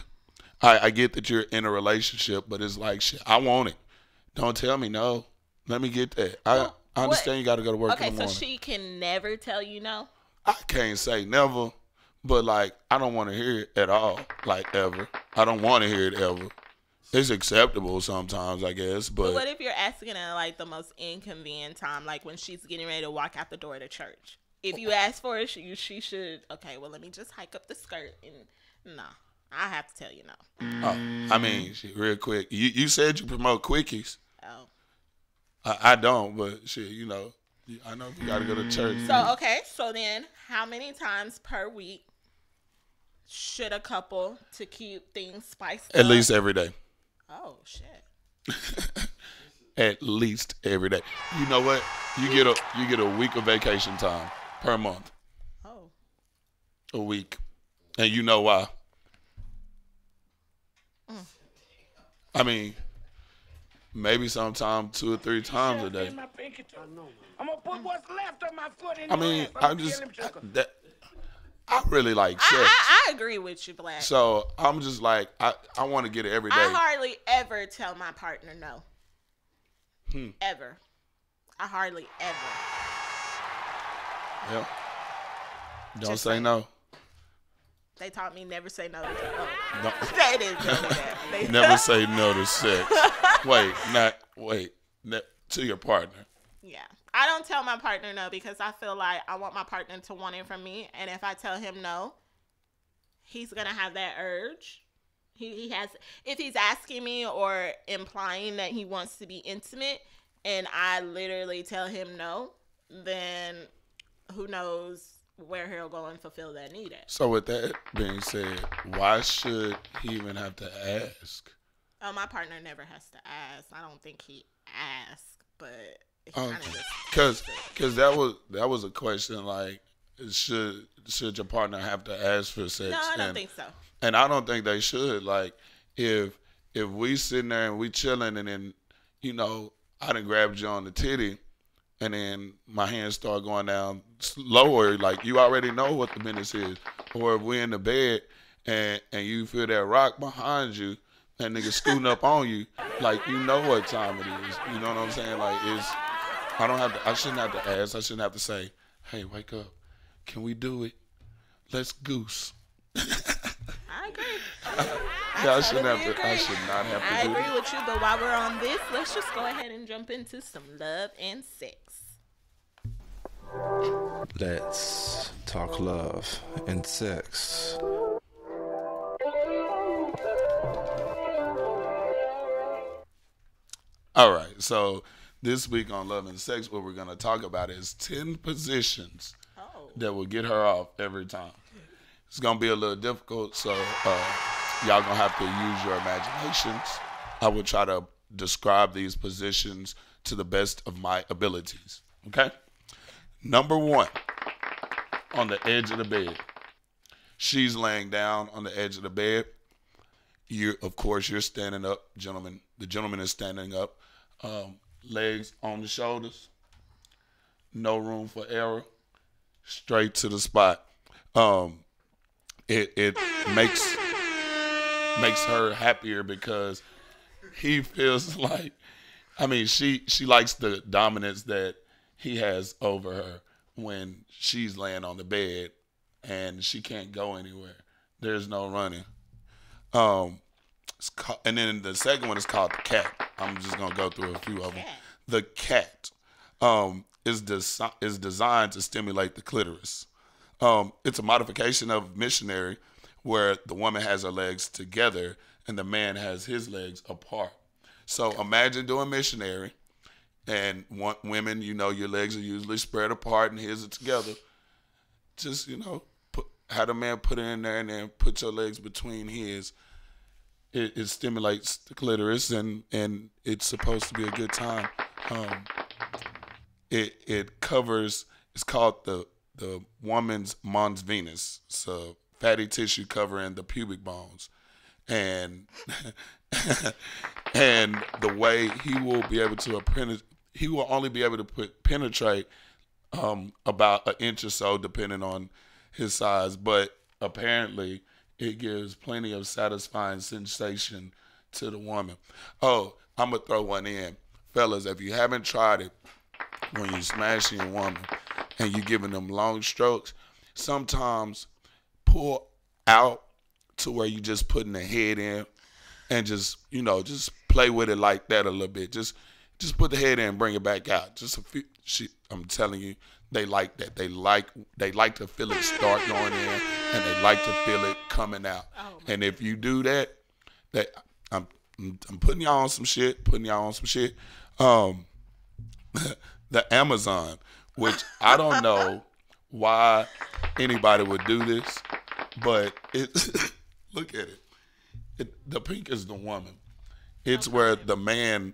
I get that you're in a relationship, but it's like, shit, I want it. Don't tell me no. Let me get that. I understand you got to go to work in the morning. So she can never tell you no? I can't say never, but, I don't want to hear it at all, ever. I don't want to hear it ever. It's acceptable sometimes, I guess, but... what if you're asking at, the most inconvenient time, when she's getting ready to walk out the door to church? If you ask for it, she should. Okay, well, let me just hike up the skirt and I have to tell you no. Oh, I mean, real quick. You said you promote quickies. Oh. I don't, but shit, I know you got to go to church. So then how many times per week should a couple to keep things spiced up? At least every day. Oh, shit. At least every day. You know what? You get a week of vacation time per month. Oh. A week. And you know why? I mean, maybe sometime 2 or 3 times a day. I'm gonna put what's left of my foot in I mean, I really like sex. I agree with you, Black. So I'm just like, I want to get it every day. I hardly ever tell my partner no. Ever. I hardly ever. Yeah. Don't Just say like- no. They taught me never say no to sex. No. They didn't tell me that. They Never say no to sex. To your partner. Yeah. I don't tell my partner no because I feel like I want my partner to want it from me. And if I tell him no, he's going to have that urge. He has, if he's asking me or implying that he wants to be intimate and I literally tell him no, then who knows where he'll go and fulfill that need at. So with that being said, why should he even have to ask? Oh, my partner never has to ask. I don't think he asks, but he kind of just... Because that was a question like, should your partner have to ask for sex? No, I don't think so. And I don't think they should. Like, if we sitting there and we chilling and then, I done grabbed you on the titty and then my hands start going down lower, like you already know what the business is. Or if we in the bed and you feel that rock behind you, that nigga scooting up on you, like you know what time it is. You know what I'm saying? Like I shouldn't have to ask. I shouldn't have to say, hey, wake up. Can we do it? Let's goose. I agree. I should not have to do that. I agree with you, but while we're on this, let's just go ahead and jump into some love and sex. Let's talk love and sex. All right, so this week on Love and Sex, what we're going to talk about is 10 positions that will get her off every time. It's going to be a little difficult, so y'all going to have to use your imaginations. I will try to describe these positions to the best of my abilities, okay? Number 1, on the edge of the bed. She's laying down on the edge of the bed. Of course, you're standing up, gentlemen. The gentleman is standing up. Legs on the shoulders. No room for error. Straight to the spot. It makes her happier because he feels like, she likes the dominance that he has over her when she's laying on the bed and she can't go anywhere. There's no running. And then the second one is called the cat. I'm just gonna go through a few of them. The cat is designed to stimulate the clitoris. It's a modification of missionary, where the woman has her legs together and the man has his legs apart. So imagine doing missionary, and women, your legs are usually spread apart and his are together. Just have the man put it in there and then put your legs between his. It stimulates the clitoris and it's supposed to be a good time. It covers. It's called the woman's mons venus. It's a fatty tissue covering the pubic bones, and and the way he will be able to he will only be able to penetrate about an inch or so, depending on his size, but apparently it gives plenty of satisfying sensation to the woman. Oh, I'm going to throw one in. Fellas, if you haven't tried it, when you're smashing a woman and you're giving them long strokes, sometimes pull out to where you just putting the head in and just play with it like that a little bit. Just put the head in and bring it back out. Just a few. I'm telling you, They like that. They like to feel it start going in, and they like to feel it coming out. And if you do that, I'm putting y'all on some shit. The Amazon, which I don't know why anybody would do this, but look at it. The pink is the woman. It's where the man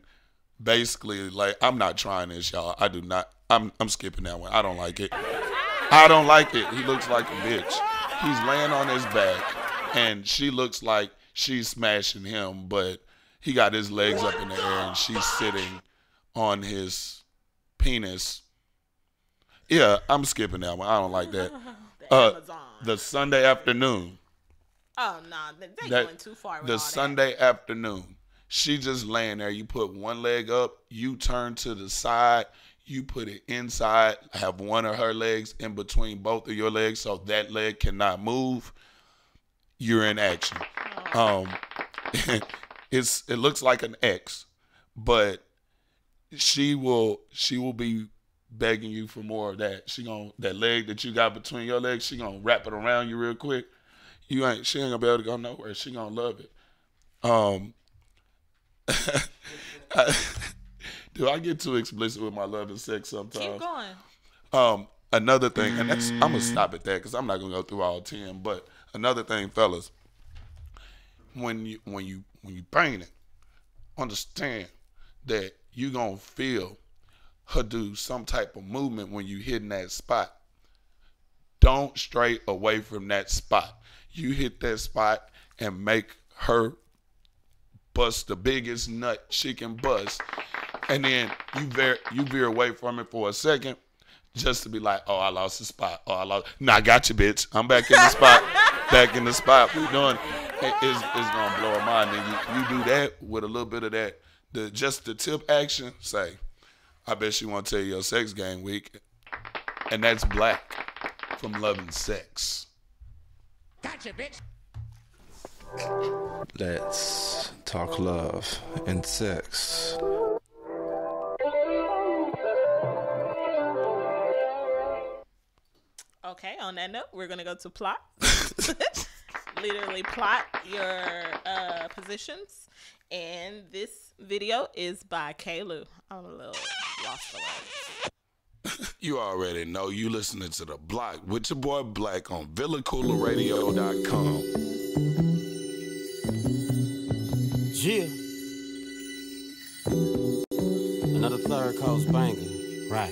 basically, like, I'm not trying this, y'all. I do not. I'm skipping that one. I don't like it. He looks like a bitch. He's laying on his back, and she looks like she's smashing him, but he got his legs up in the air, and she's sitting on his penis. Yeah, I'm skipping that one. I don't like that. The Sunday afternoon. Oh, no, they're going too far with the all Sunday afternoon. She just laying there. You put one leg up, you turn to the side, you put it inside, have one of her legs in between both of your legs so that leg cannot move. You're in action. It looks like an X, but she will be begging you for more of that. That leg that you got between your legs, she gonna wrap it around you real quick. She ain't gonna be able to go nowhere. She gonna love it. Do I get too explicit with my love and sex sometimes? Keep going. Another thing, and I'm gonna stop at that because I'm not gonna go through all 10. But another thing, fellas, when you bang it, understand that you gonna feel her do some type of movement when you hitting that spot. Don't stray away from that spot. You hit that spot and make her bust the biggest nut she can bust, and then you veer away from it for a second, just to be like, oh, I lost the spot. Oh, I lost. Nah, I got you, bitch. I'm back in the spot. Back in the spot. We doing. It's gonna blow her mind. And you do that with a little bit of that, just the tip action. Say, I bet she want to tell you your sex game week, and that's Black from Love and Sex. Gotcha, bitch. Let's talk love and sex. Okay, on that note, we're going to go to plot. Literally plot your positions. And this video is by Koola. I'm a little lost for words. You already know. You listening to The Block with your boy Black on VillaCoolaRadio.com. Yeah. Another third coast banger. Right.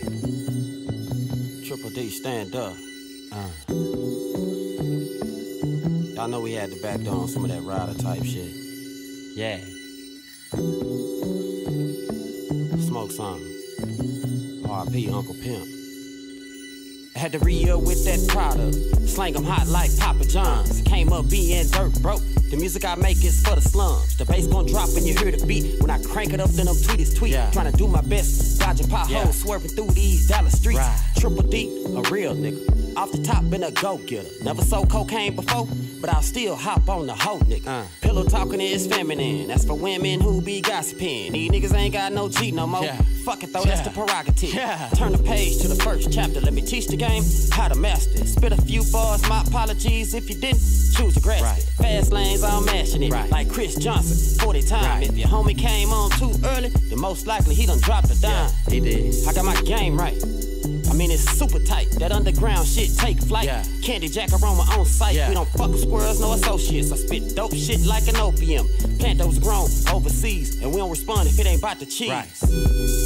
Triple D, stand up. Y'all know we had to back down some of that rider type shit. Yeah. Smoke something. R.I.P. Uncle Pimp. I had to re-up with that product. Slang 'em hot like Papa John's. Came up being dirt broke. The music I make is for the slums. The bass gon' drop when you hear the beat. When I crank it up, then I'm tweet. Yeah. Trying to do my best, dodging potholes, swerving through these Dallas streets. Right. Triple D, a real nigga. Off the top, been a go-getter. Never sold cocaine before, but I'll still hop on the hoe nigga. Pillow talking is feminine. That's for women who be gossiping. These niggas ain't got no G no more. Fuck it though, that's the prerogative. Turn the page to the first chapter. Let me teach the game how to master it. Spit a few bars, my apologies if you didn't choose to grasp it. Fast lanes, I'm mashing it. Like Chris Johnson, 40 times. If your homie came on too early, then most likely he done dropped a dime. He did. I got my game right. I mean, it's super tight. That underground shit take flight. Candy Jack aroma on site. We don't fuck with squirrels, no associates. I spit dope shit like an opium. Plant those grown overseas, and we don't respond if it ain't about the cheese.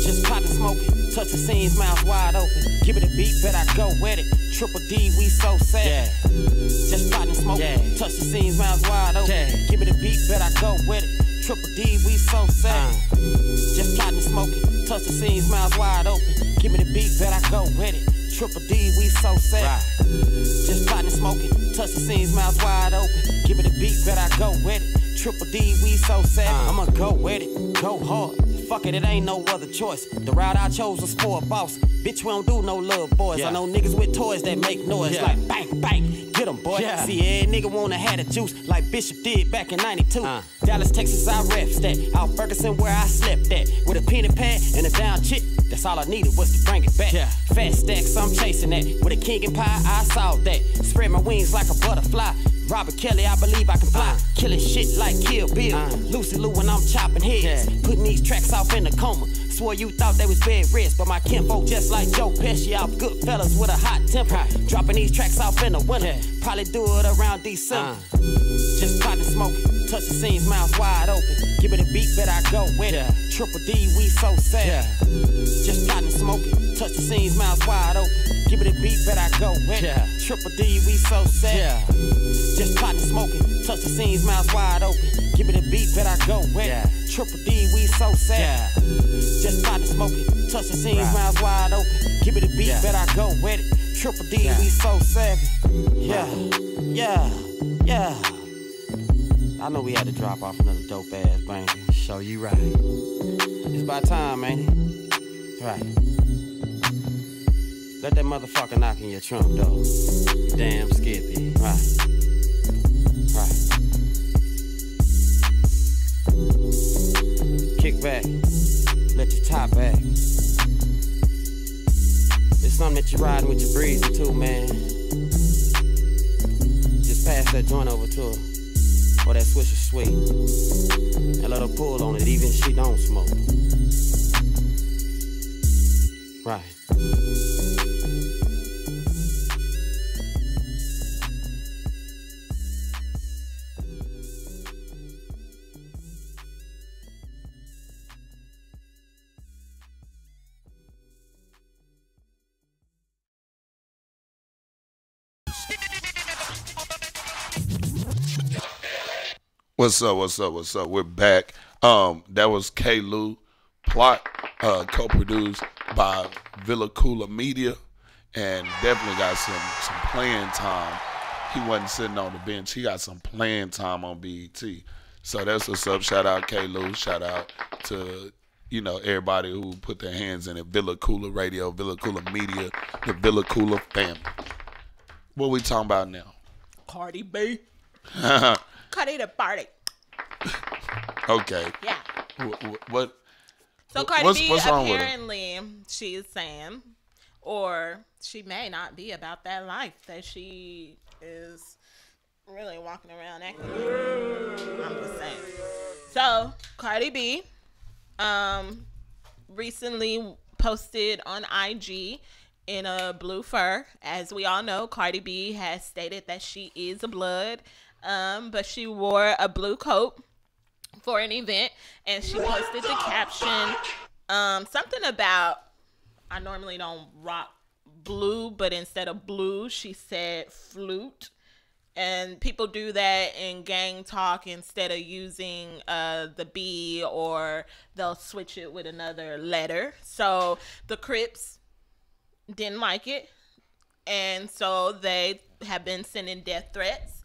Just pot and smoking, touch the scenes, mouth wide open. Give it a beat, bet I go wet it. Triple D, we so sad. Just pot and smoking, touch the scenes, mouth wide open. Give it a beat, bet I go wet it. Triple D, we so sad. Just plotting and smoking, touch the scenes, mouths wide open. Give me the beat, bet I go with it. Triple D, we so sad. Just plotting and smoking, touch the scenes, mouths wide open. Give me the beat, bet I go with it. Triple D, we so sad. I'ma go with it, go hard. Fuck it, it ain't no other choice. The route I chose was for a boss. Bitch, we don't do no love boys. I know niggas with toys that make noise like bang, bang. Get 'em, boy. See, every nigga wanna have the juice like Bishop did back in 92. Dallas, Texas, I reps that. Out Ferguson, where I slept at. With a pen and pad and a down chick That's all I needed was to bring it back. Yeah. Fat stacks, I'm chasing that. With a king and pie, I saw that. Spread my wings like a butterfly. Robert Kelly, I believe I can fly. Killing shit like Kill Bill. Lucy Lou when I'm chopping heads. Putting these tracks off in a coma. Swore you thought they was bed rest, but my kinfolk just like Joe Pesci off Goodfellas with a hot temper. Dropping these tracks off in the winter. Probably do it around December. Just potting smoking. Touch the scenes, mouth wide open. Give it a beat, bet I go with it. Triple D, we so sad. Just potting smoking. Touch the scenes, mouth wide open. Give it a beat, bet I go with it. Triple D, we so sad. Just potting smoking. Touch the scenes, mouth wide open. Give it a beat, bet I go with it. Triple D, we so sad. Just potting smoking. Touch the scenes, mouth wide open. Give it a beat, bet I go with it. Triple D, we so savvy. Yeah. I know we had to drop off another dope ass banger. Show you right. It's about time, ain't it? Right. Let that motherfucker knock in your trunk, though. Damn Skippy. Right. Kick back. Let your top back. It's something that you riding with your breezy too, man. Just pass that joint over to her. Or that Swisher Sweet. And let her pull on it even if she don't smoke. Right. What's up? We're back. That was Koola Plot, co-produced by Koola Media, and definitely got some playing time. He wasn't sitting on the bench. He got some playing time on BET. So that's what's up. Shout out Koola. Shout out to everybody who put their hands in it. Koola Radio, Koola Media, the Koola family. What we talking about now? Cardi B. Cardi the party. Okay. Yeah. What? So Cardi B, apparently, she is saying, or she may not be about that life, that she is really walking around acting like. I'm just saying. So Cardi B recently posted on IG in a blue fur. As we all know, Cardi B has stated that she is a blood, but she wore a blue coat for an event, and she posted the caption, something about, I normally don't rock blue, but instead of blue, she said flute. And people do that in gang talk instead of using the B, or they'll switch it with another letter. So the Crips didn't like it, and so they have been sending death threats.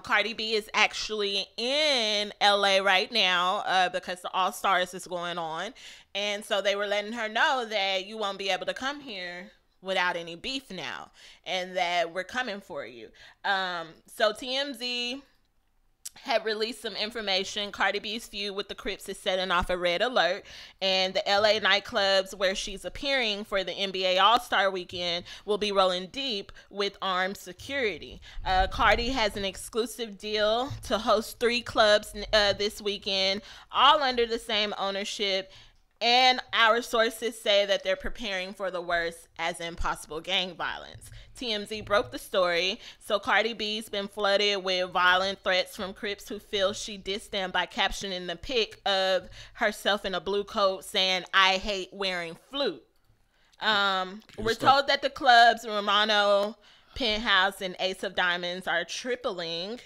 Cardi B is actually in LA right now because the All Stars is going on, and so they were letting her know that you won't be able to come here without any beef now, and that we're coming for you. So TMZ had released some information. Cardi B's feud with the Crips is setting off a red alert, and the LA nightclubs where she's appearing for the NBA All-Star Weekend will be rolling deep with armed security. Cardi has an exclusive deal to host 3 clubs this weekend, all under the same ownership. And our sources say that they're preparing for the worst, as in possible gang violence. TMZ broke the story. So Cardi B's been flooded with violent threats from Crips who feel she dissed them by captioning the pic of herself in a blue coat saying, "I hate wearing flute." We're told that the clubs Romano, Penthouse, and Ace of Diamonds are tripling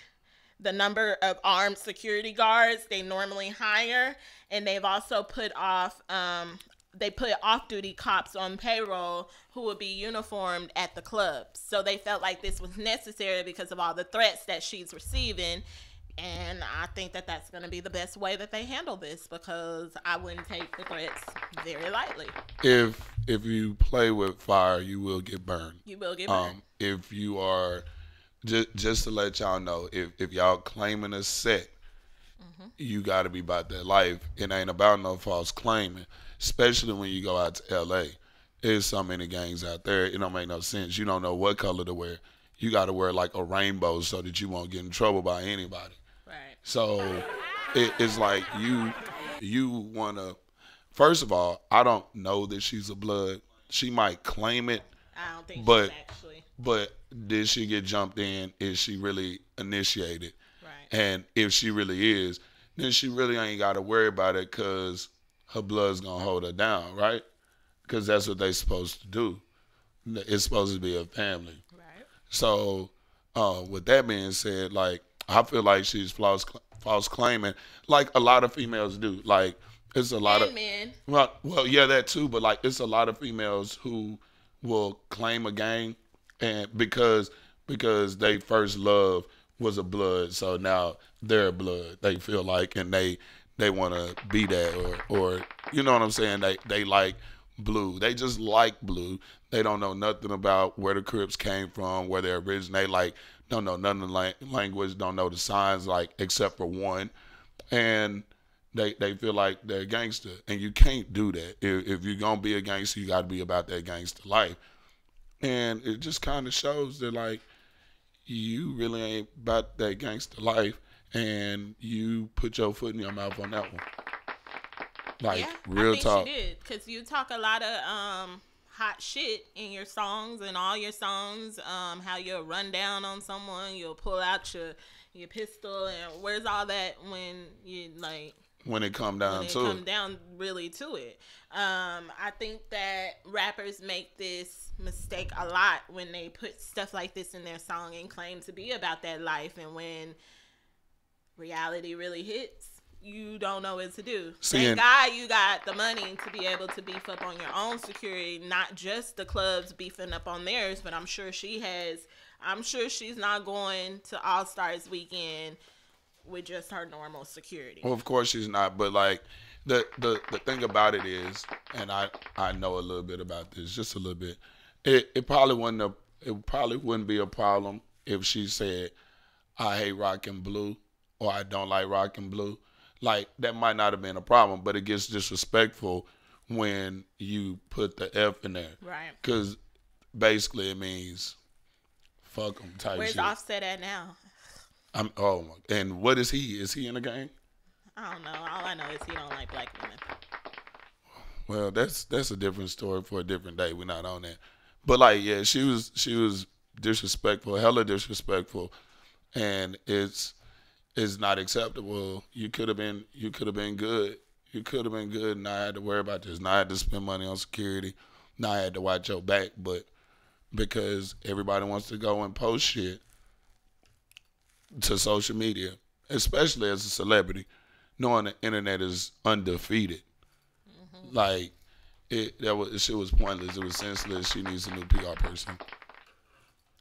the number of armed security guards they normally hire, and they've also put off off-duty cops on payroll who will be uniformed at the clubs. So they felt like this was necessary because of all the threats that she's receiving, and I think that that's going to be the best way that they handle this, because I wouldn't take the threats very lightly. If you play with fire, you will get burned. You will get burned. If you are, just to let y'all know, if y'all claiming a set you got to be about that life. It ain't about no false claiming, especially when you go out to L.A. There's so many gangs out there. It don't make no sense. You don't know what color to wear. You got to wear like a rainbow so that you won't get in trouble by anybody. Right. So it's like you want to, first of all, I don't know that she's a blood. She might claim it. I don't think but, she's actually. But did she get jumped in? Is she really initiated? Right. And if she really is, then she really ain't got to worry about it because her blood's going to hold her down, right? Because that's what they supposed to do. It's supposed to be a family. Right. So with that being said, like, I feel like she's false claiming, like a lot of females do. Like, it's a lot of men. Well, yeah, that too. But like, it's a lot of females who will claim a gang, and because they first love was a blood, so now they're a blood. They feel like, and they want to be that, or you know what I'm saying? They like blue. They just like blue. They don't know nothing about where the Crips came from, where they originate. Like, don't know none of the language, don't know the signs, like, except for one. And they feel like they're a gangster. And you can't do that. If you're going to be a gangster, you got to be about that gangster life. And it just kind of shows that, like, you really ain't about that gangster life, and you put your foot in your mouth on that one. Like, yeah, real I think talk. She did, because you talk a lot of hot shit in your songs, and all your songs, how you'll run down on someone, you'll pull out your pistol, and where's all that when you, like, when it come down to it. Come down really to it. I think that rappers make this mistake a lot when they put stuff like this in their song and claim to be about that life, and when reality really hits, you don't know what to do. Thank God you got the money to be able to beef up on your own security, not just the clubs beefing up on theirs, but I'm sure she has. I'm sure she's not going to All Stars weekend with just her normal security. Well, of course she's not, but like the thing about it is, and I know a little bit about this, just a little bit. It probably wouldn't be a problem if she said, I hate rock and blue, or I don't like rock and blue. Like, that might not have been a problem, but it gets disrespectful when you put the F in there. Right. Because basically it means fuck them type Where's shit. Offset at now? And what is he? Is he in the gang? I don't know. All I know is he don't like black women. Well, that's a different story for a different day. We're not on that. But like, yeah, she was disrespectful, hella disrespectful, and it's not acceptable. You could have been good. You could have been good, and not had to worry about this. Not had to spend money on security. Not had to watch your back. But because everybody wants to go and post shit to social media, especially as a celebrity, knowing the internet is undefeated. Mm-hmm. Like, shit was pointless. It was senseless. She needs a new PR person.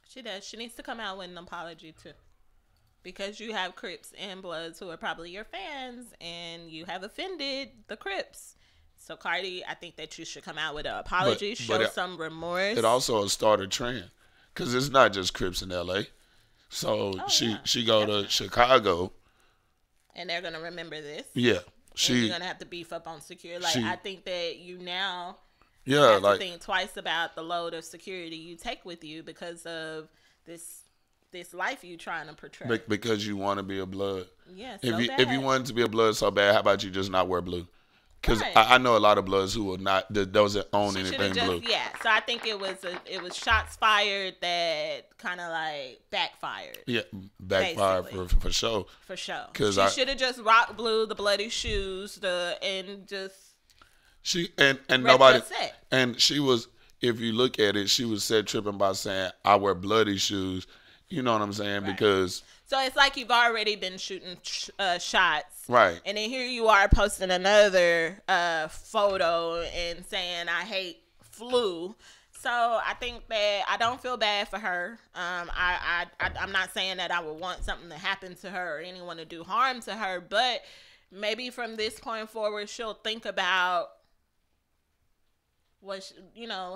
She does. She needs to come out with an apology too. Because you have Crips and Bloods who are probably your fans, and you have offended the Crips. So, Cardi, I think that you should come out with an apology, show some remorse. It also started a trend, because it's not just Crips in L.A. So she go to Chicago, and they're gonna remember this. Yeah, you're gonna have to beef up on security. Like, I think that you now have to think twice about the load of security you take with you because of this life you trying to portray. Because you want to be a blood. Yeah, if you wanted to be a blood so bad, how about you just not wear blue? Because I know a lot of bloods who will not, those that own anything blue. Yeah, so I think it was shots fired that kind of like backfired. Yeah, backfired for sure. For sure. Because she should have just rocked blue, the bloody shoes, and nobody. And she was, if you look at it, she was set tripping by saying, I wear bloody shoes. You know what I'm saying? Right. Because so it's like you've already been shooting shots, right? And then here you are posting another photo and saying I hate flu. So I think that I don't feel bad for her. I'm not saying that I would want something to happen to her or anyone to do harm to her, but maybe from this point forward, she'll think about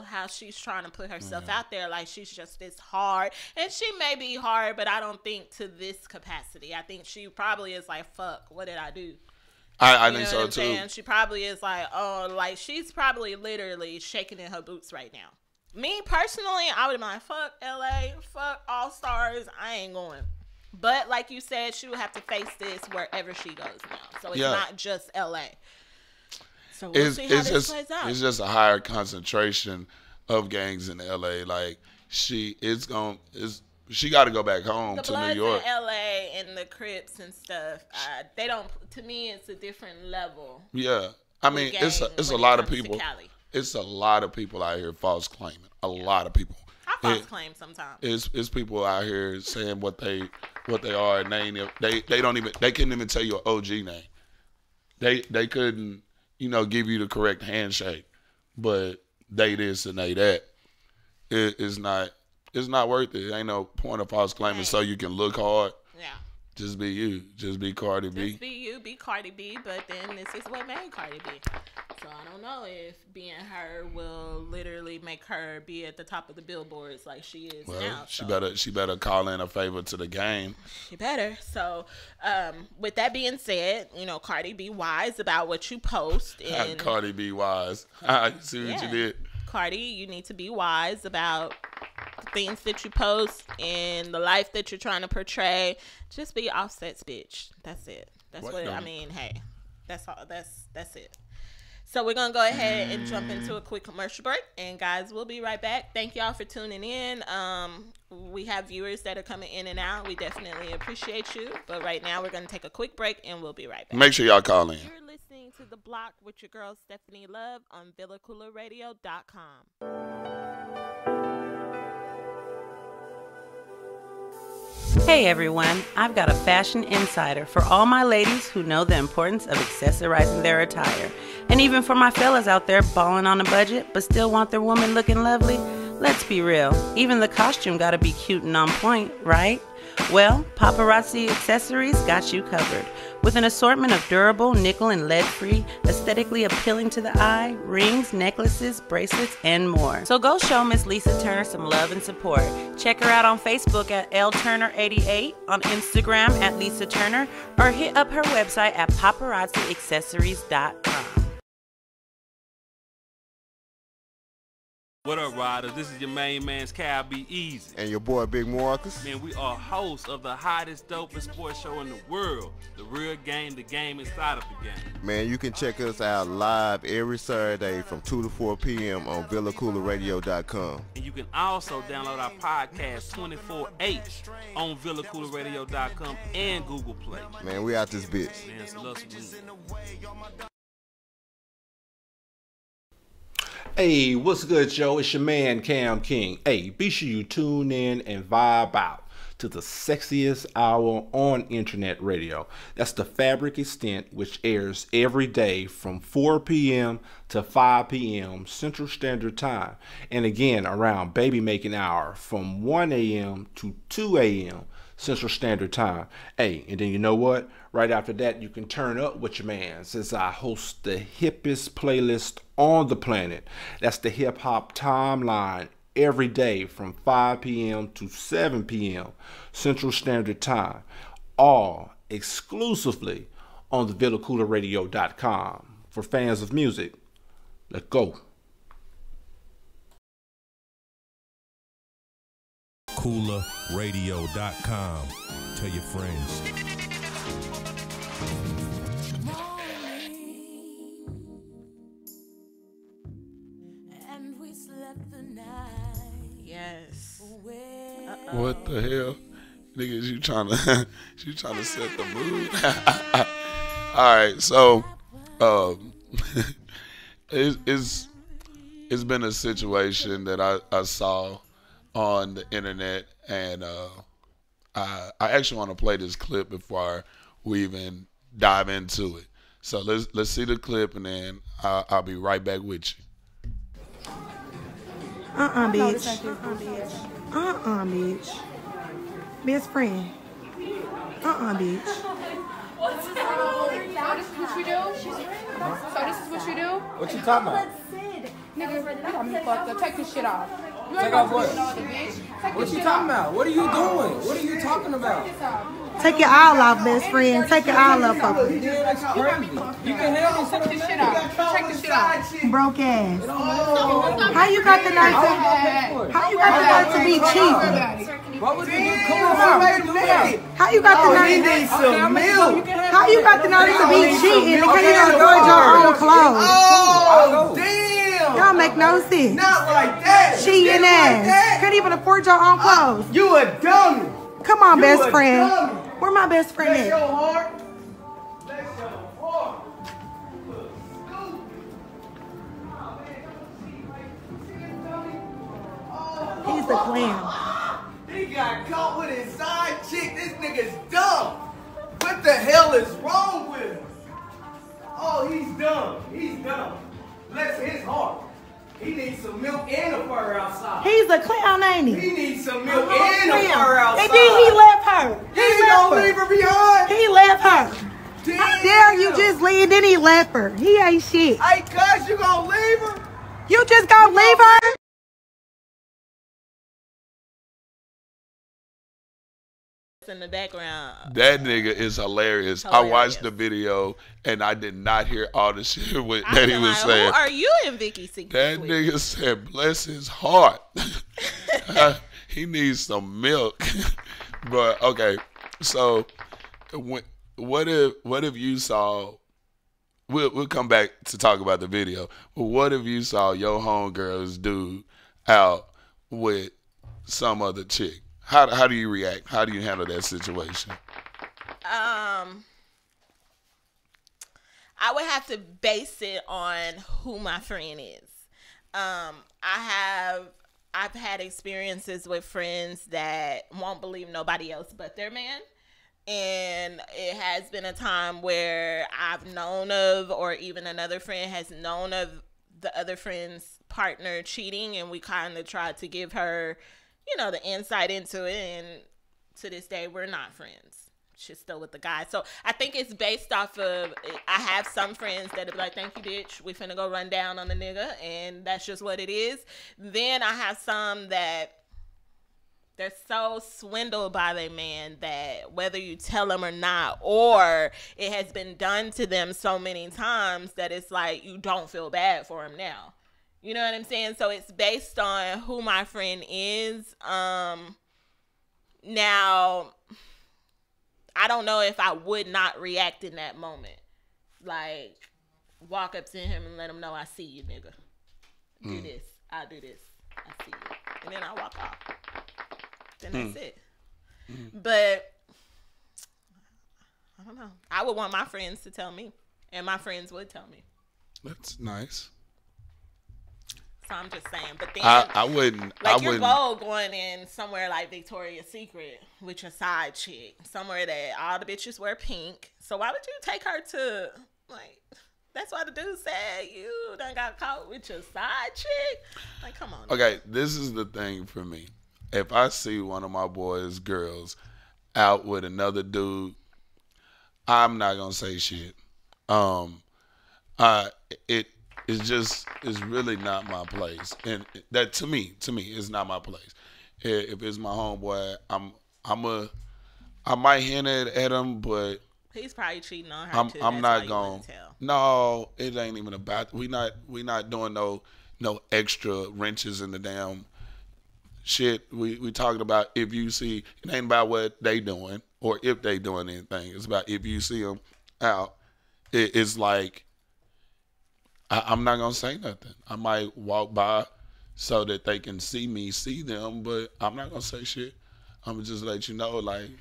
how she's trying to put herself out there, like she's just this hard, and she may be hard, but I don't think to this capacity. I think she probably is like, fuck, what did I do? I think so too. She probably is like, oh, like she's probably literally shaking in her boots right now. Me personally, I would have been like, fuck LA, fuck All Stars, I ain't going. But like you said, she would have to face this wherever she goes now. So it's not just LA. So we'll see how this plays out. It's just a higher concentration of gangs in LA. Like she got to go back home to New York. The LA and the Crips and stuff, they don't. To me, it's a different level. Yeah, I mean, it's a lot of people. It's a lot of people out here false claiming. A lot of people. I false claim sometimes. It's people out here saying what they are, and they couldn't even tell you an OG name. They couldn't. Give you the correct handshake, but they this and they that. It's not worth it. Ain't no point of false claiming so you can look hard. Yeah. Just be you. Just be Cardi B. Just be you. Be Cardi B. But then this is what made Cardi B. So I don't know if being her will literally make her be at the top of the billboards like she is now. She better call in a favor to the game. She better. So with that being said, Cardi, be wise about what you post. And Cardi, be wise. I see what you did. Cardi, you need to be wise about the things that you post and the life that you're trying to portray. Just be Offset's bitch. That's it. That's what I mean. Hey, that's all. That's it. So we're going to go ahead and jump into a quick commercial break. And, guys, we'll be right back. Thank y'all for tuning in. We have viewers that are coming in and out. We definitely appreciate you. But right now we're going to take a quick break, and we'll be right back. Make sure y'all call in. You're listening to The Block with your girl, Stefani Love, on VillaCoolerRadio.com. Hey everyone, I've got a fashion insider for all my ladies who know the importance of accessorizing their attire. And even for my fellas out there balling on a budget but still want their woman looking lovely. Let's be real, even the costume gotta be cute and on point, right? Well, Paparazzi Accessories got you covered. With an assortment of durable, nickel and lead-free, aesthetically appealing to the eye, rings, necklaces, bracelets, and more. So go show Miss Lisa Turner some love and support. Check her out on Facebook at LTurner88, on Instagram at Lisa Turner, or hit up her website at paparazziaccessories.com. What up, riders? This is your main man's Cal Be Easy. And your boy, Big Marcus. Man, we are hosts of the hottest, dopest sports show in the world. The Real Game, the game inside of the game. Man, you can check us out live every Saturday from 2 to 4 p.m. on VillaCoolerRadio.com. And you can also download our podcast 24/8 on VillaCoolerRadio.com and Google Play. Man, we out this bitch. Man, it's love. Hey, what's good, Joe? It's your man, Cam King. Hey, be sure you tune in and vibe out to the sexiest hour on internet radio. That's the Fabric Extent, which airs every day from 4 p.m. to 5 p.m. Central Standard Time. And again, around baby making hour from 1 a.m. to 2 a.m. Central Standard Time. Hey, and then you know what? Right after that, you can turn up with your man, since I host the hippest playlist on the planet. That's the Hip Hop Timeline, every day from 5 p.m. to 7 p.m. Central Standard Time. All exclusively on the VillaCoolerRadio.com. For fans of music, let's go. KoolaRadio.com. Tell your friends. Yes. What the hell? Niggas, you trying to set the mood? All right, so it's been a situation that I saw on the internet, and I actually want to play this clip before we even dive into it. So let's see the clip, and then I'll be right back with you. Bitch. Bitch. Best friend. Bitch. So this is what you do? So this is what you do? What you talking about? Sid. Nigga, you got me fucked up. Take this shit off. Take off what? What you talking about? What are you doing? What are you talking about? Take your all off, best friend. Take your all off, fucker. Yeah, that's crazy. You can help me take this shit off. Take this shit off. Broke ass. How you got the nerve to? How you got the nerve to be cheating? What would you do? Come on, wait a minute. How you got the nerve? He needs some milk. How you got the nerve to be cheating and can't even afford your own clothes? Oh, damn. Y'all make no sense. Not like that. Cheating ass. Can't even afford your own clothes. You a dummy. Come on, You best a friend. dummy. Where my best friend Bless your at? heart. He's a clown. He got caught with his side chick. This nigga's dumb. What the hell is wrong with him? Oh, he's dumb. He's dumb. Bless his heart. He needs some milk and a fur outside. He's a clown, ain't he? He needs some milk and a fur outside. And then he left her. He gonna leave her behind? He left her. Damn. How dare you just leave? Then he left her. He ain't shit. Hey, cuz, you gonna leave her? You just gonna leave her? In the background. That nigga is hilarious. I watched the video and I did not hear all the shit that he was saying. Who are you in Vicky's secret? That nigga said, bless his heart. He needs some milk. But okay, so what if you saw? We'll come back to talk about the video. But what if you saw your homegirls dude out with some other chick? How do you react? How do you handle that situation? I would have to base it on who my friend is. I've had experiences with friends that won't believe nobody else but their man. And it has been a time where I've known of, or even another friend has known of the other friend's partner cheating, and we kind of tried to give her, the insight into it, and to this day, we're not friends. She's still with the guy. So I think it's based off of, I have some friends that are like, thank you, bitch. We finna go run down on the nigga, and that's just what it is. Then I have some that they're so swindled by their man that whether you tell them or not, or it has been done to them so many times that it's like you don't feel bad for him now. You know what I'm saying? So it's based on who my friend is. Now, I don't know if I would not react in that moment. Like, walk up to him and let him know I see you, nigga. Do this. I'll do this. I see you. And then I walk off. Then that's it. But, I don't know. I would want my friends to tell me. And my friends would tell me. That's nice. So I'm just saying, but then I wouldn't. Like you're bold going in somewhere like Victoria's Secret with your side chick, somewhere that all the bitches wear pink. So why would you take her to like? That's why the dude said you done got caught with your side chick. Like, come on. Okay, this is the thing for me. If I see one of my boys' girls out with another dude, I'm not gonna say shit. It's really not my place, and that to me is not my place. If it's my homeboy, I might hint at him, but he's probably cheating on her too. I'm not gonna. No, it ain't even about. We not doing no extra wrenches in the damn shit. We talking about if you see. It ain't about what they doing or if they doing anything. It's about if you see them out. It's like. I'm not going to say nothing. I might walk by so that they can see me, see them, but I'm not going to say shit. I'm going to just let you know, like.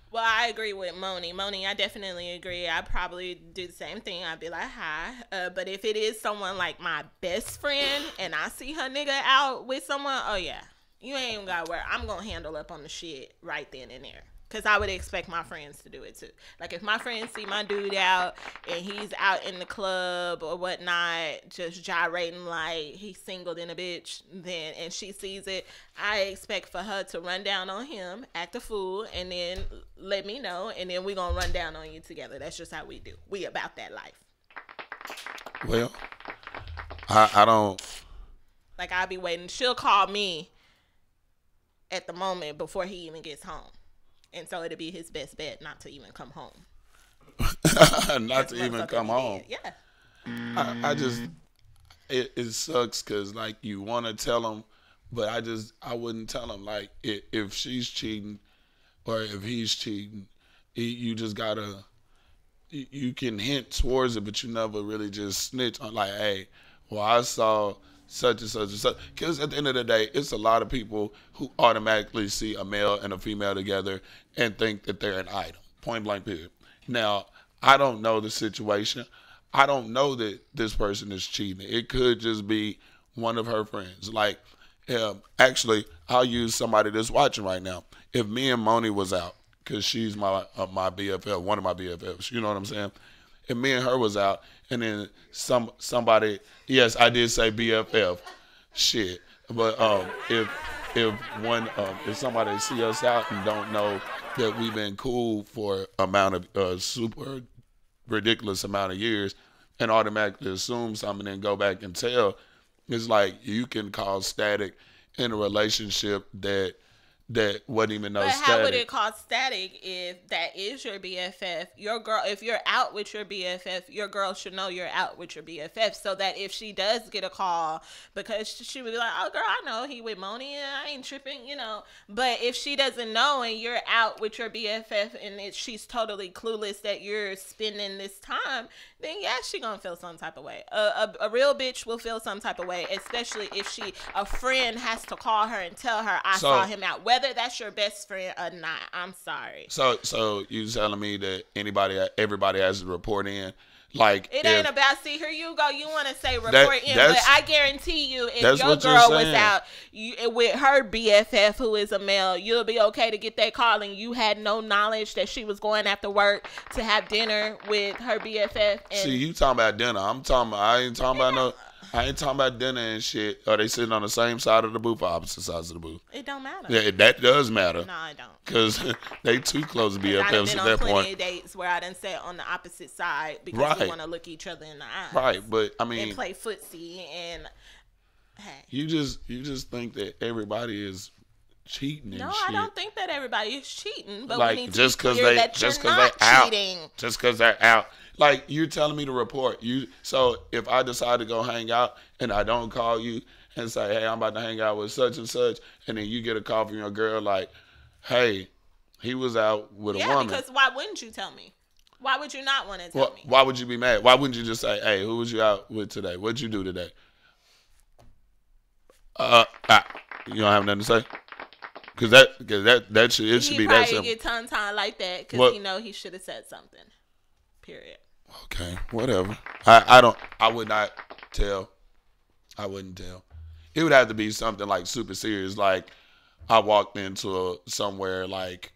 Well, I agree with Moni. Moni, I definitely agree. I probably do the same thing. I'd be like, hi. But if it is someone like my best friend and I see her nigga out with someone, oh, yeah. You ain't even got to worry. I'm going to handle up on the shit right then and there. Because I would expect my friends to do it too. Like if my friends see my dude out and he's out in the club or whatnot, just gyrating like he's single than a bitch, then and she sees it, I expect for her to run down on him, act a fool, and then let me know, and then we're going to run down on you together. That's just how we do. We about that life. Well, I don't. Like, I'll be waiting. She'll call me at the moment before he even gets home. And so it'll be his best bet not to even come home. Not to even come home. Yeah. I just, it sucks because, like, you want to tell him, but I wouldn't tell him. Like, if she's cheating or if he's cheating, you just gotta, you can hint towards it, but you never really just snitch on, like, hey, well, I saw such and such and such. Because at the end of the day, it's a lot of people who automatically see a male and a female together and think that they're an item. Point blank period. Now, I don't know the situation. I don't know that this person is cheating. It could just be one of her friends. Like, actually, I'll use somebody that's watching right now. If me and Moni was out, because she's my BFF, one of my BFFs, you know what I'm saying? If me and her was out, and then somebody, yes, I did say BFF, shit. But if somebody see us out and don't know that we've been cool for amount of super ridiculous amount of years, and automatically assume something and go back and tell, it's like you can cause static in a relationship that wasn't even no static. But how would it cause static if that is your BFF? Your girl, if you're out with your BFF, your girl should know you're out with your BFF, so that if she does get a call, because she would be like, oh girl, I know he with Moni, I ain't tripping, you know. But if she doesn't know and you're out with your BFF and she's totally clueless that you're spending this time, then yeah, she gonna feel some type of way. A real bitch will feel some type of way, especially if a friend has to call her and tell her, I saw him out. Whether that's your best friend or not, I'm sorry. So you telling me that everybody has to report in? Like, it ain't about, see, here you go, you want to say report in, but I guarantee you, if your girl was out with her BFF who is a male, you'll be okay to get that call and you had no knowledge that she was going after work to have dinner with her BFF. And see, you talking about dinner. I ain't talking about dinner and shit. Are they sitting on the same side of the booth or opposite sides of the booth? It don't matter. Yeah, that does matter. No, it don't. Because they too close to BFFs at that point. I've been on plenty of dates where I done sat on the opposite side because we want to look each other in the eyes. Right, but I mean, and play footsie and hey. You just think that everybody is cheating and shit. I don't think that everybody is cheating, but like, we need just to be clear that you're not cheating. Just because they're out. Like, you're telling me to report. So if I decide to go hang out and I don't call you and say, hey, I'm about to hang out with such and such, and then you get a call from your girl like, hey, he was out with a woman. Yeah, because why wouldn't you tell me? Why would you not want to tell me? Why would you be mad? Why wouldn't you just say, hey, who was you out with today? What'd you do today? You don't have nothing to say? Because that should be that simple. He probably get tongue-tied like that because he know he should have said something. Period. Okay, whatever. I would not tell. I wouldn't tell. It would have to be something like super serious. Like, I walked into somewhere like,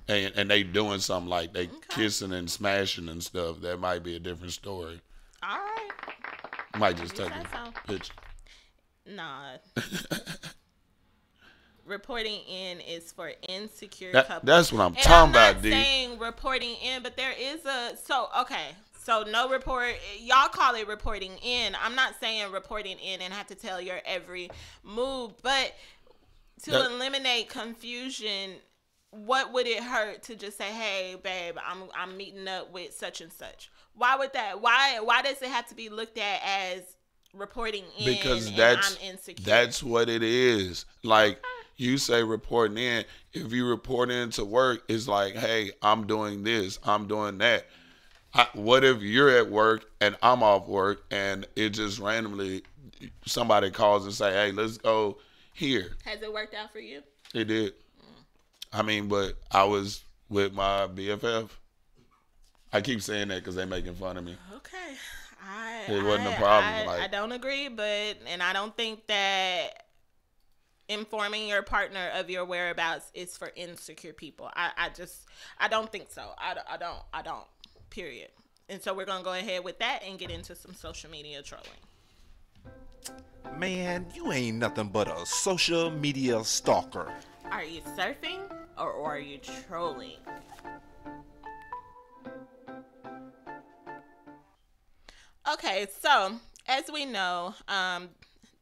and they doing something like they kissing and smashing and stuff. That might be a different story. All right. Might just take a picture. Nah. Reporting in is for insecure couples. That's what I'm talking about, D. I'm not saying reporting in, but there is so no report. Y'all call it reporting in. I'm not saying reporting in and have to tell your every move, but to eliminate confusion, what would it hurt to just say, hey, babe, I'm meeting up with such and such? Why would that? Why does it have to be looked at as reporting in? Because I'm insecure. That's what it is. Like, you say reporting in. If you report into work, it's like, hey, I'm doing this, I'm doing that. What if you're at work and I'm off work and it just randomly somebody calls and say, hey, let's go here? Has it worked out for you? It did. I mean, but I was with my BFF. I keep saying that because they're making fun of me. Okay. It wasn't a problem. I don't agree, and I don't think that informing your partner of your whereabouts is for insecure people. I don't think so. I don't. Period. And so we're gonna go ahead with that and get into some social media trolling. Man, you ain't nothing but a social media stalker. Are you surfing or are you trolling? Okay, so as we know,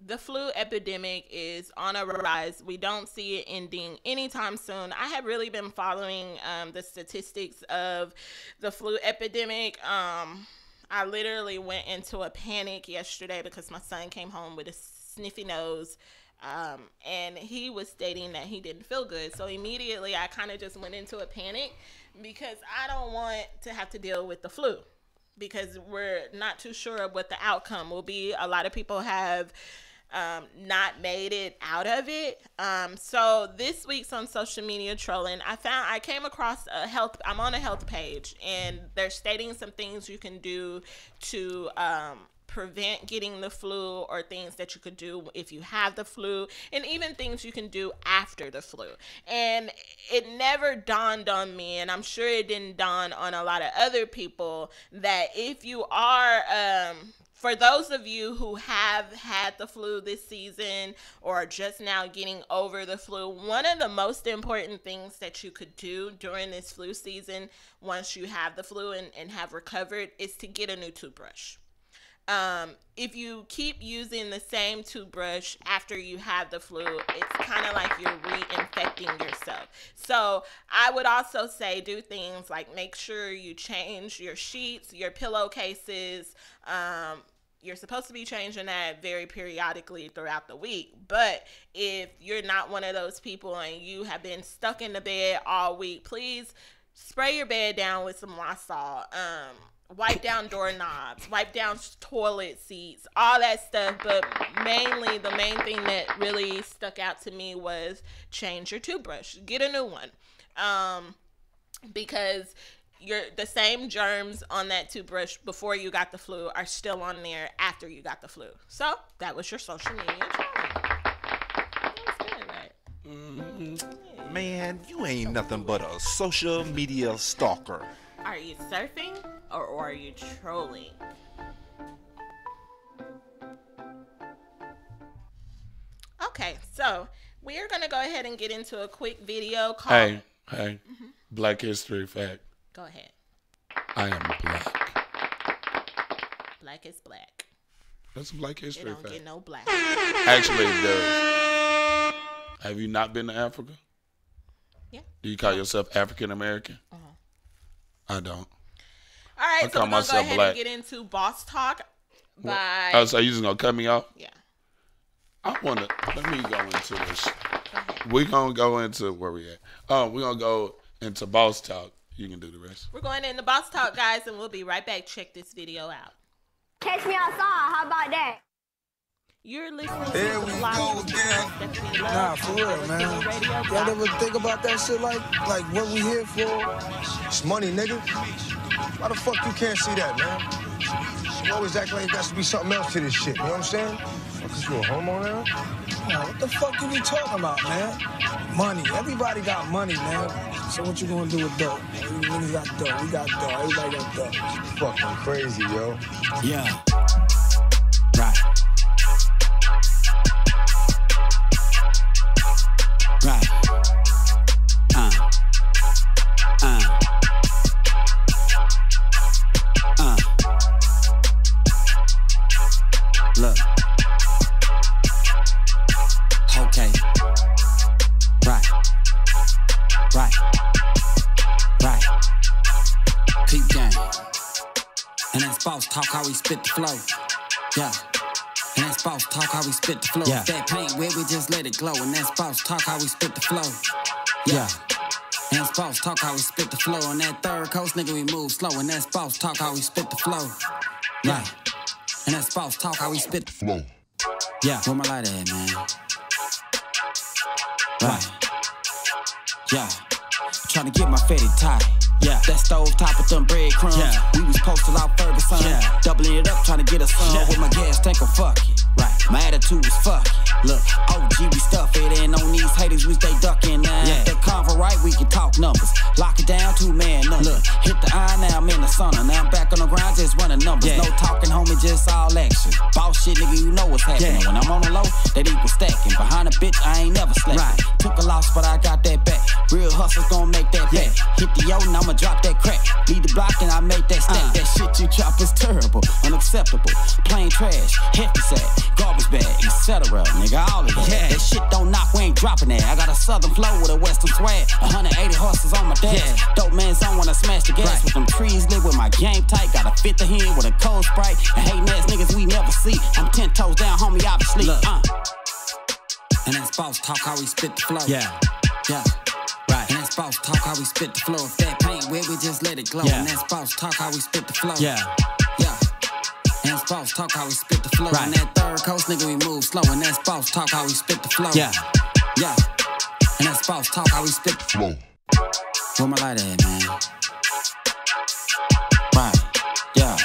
the flu epidemic is on a rise. We don't see it ending anytime soon. I have really been following the statistics of the flu epidemic. I literally went into a panic yesterday because my son came home with a sniffy nose. And he was stating that he didn't feel good. So immediately I kind of just went into a panic because I don't want to have to deal with the flu because we're not too sure of what the outcome will be. A lot of people have not made it out of it. So this week's on social media trolling, I came across I'm on a health page, and they're stating some things you can do to prevent getting the flu, or things that you could do if you have the flu, and even things you can do after the flu. And it never dawned on me, and I'm sure it didn't dawn on a lot of other people, that if you are for those of you who have had the flu this season or are just now getting over the flu, one of the most important things that you could do during this flu season, once you have the flu and have recovered, is to get a new toothbrush. If you keep using the same toothbrush after you have the flu, it's kind of like you're reinfecting yourself. So I would also say do things like make sure you change your sheets, your pillowcases. You're supposed to be changing that very periodically throughout the week. But if you're not one of those people and you have been stuck in the bed all week, please spray your bed down with some Lysol. Wipe down doorknobs, wipe down toilet seats, all that stuff. But mainly, the main thing that really stuck out to me was change your toothbrush. Get a new one. Because the same germs on that toothbrush before you got the flu are still on there after you got the flu. So that was your social media trolling. That was good, right? Man, you ain't nothing but a social media stalker. Are you surfing or are you trolling? Okay, so we are going to go ahead and get into a quick video called... Hey, Black history fact. Go ahead. I am black. Black is black. That's a Black history fact. It don't get no black. Actually, it does. Have you not been to Africa? Yeah. Do you call yourself African American? Uh-huh. I don't. All right, so we're going to go ahead and get into Boss Talk by... Oh, so you just going to cut me off? Yeah. Let me go into this. We're going to go into where we at. We're going to go into Boss Talk. You can do the rest. We're going into Boss Talk, guys, and we'll be right back. Check this video out. Catch me outside. How about that? You're listening to the Bloc with Stefani Love. Nah, for real, man. Y'all ever think about that shit like what we here for? It's money, nigga. Why the fuck you can't see that, man? You always act like there has to be something else to this shit, you know what I'm saying? Because you a homo now? Oh, what the fuck you be talking about, man? Money. Everybody got money, man. So what you gonna do with dope? We got dope. We got dope. Everybody got dope. Fucking crazy, yo. Yeah. Right. Right. Look. Okay. Right. Right. Right. Peep game. And that's boss talk how we spit the flow. Yeah. And that's boss talk how we spit the flow. Yeah. That paint where we just let it glow. And that's boss talk how we spit the flow. Yeah. And that's boss talk how we spit the flow. On that third coast, nigga, we move slow. And that's boss talk how we spit the flow. Yeah. And that's boss talk how we spit the flow. Yeah. Where my lighter at, man? Right. Yeah. Trying to get my fetty tie. Yeah. That stove top with them breadcrumbs. Yeah. We was posted out Ferguson. Yeah. Doubling it up, trying to get a son with my gas tank or fuck it. Right. My attitude was fuck it. Look, OG, we stuff it, and on these haters, we stay ducking now. Yeah. The convo right, we can talk numbers. Lock it down, 2 man numbers. Look, hit the iron, now I'm in the sauna. Now I'm back on the grind, just running numbers. Yeah. No talking, homie, just all action. Boss shit, nigga, you know what's happening. Yeah. When I'm on the low, that equal stacking. Behind a bitch, I ain't never slacking. Right. Took a loss, but I got that back. Real hustlers gon' make that back. Hit the yo, and I'ma drop that crack. Lead the block, and I make that stack. That shit you chop is terrible, unacceptable. Plain trash, hefty sack, garbage bag, etc. Nigga, all of that. Yeah. That shit don't knock, we ain't dropping that. I got a southern flow with a western swag. 180 horses on my dash. Yeah. Dope man zone when I smash the gas. Right. With them trees lit with my game tight. Got a 50 hand with a cold Sprite. And hating ass niggas we never see. I'm 10 toes down, homie, obviously. And that's boss talk how we spit the flow. Yeah. Yeah. Right. And that's boss talk how we spit the flow. If that paint wet, we just let it glow. Yeah. And that's boss talk how we spit the flow. Yeah. Yeah. And that's boss talk how we spit the flow. Right. And that third coast nigga we move slow. And that's boss talk how we spit the flow. Yeah. Yeah. And that's boss talk how we spit the flow. Where my light at, man? Right. Yeah.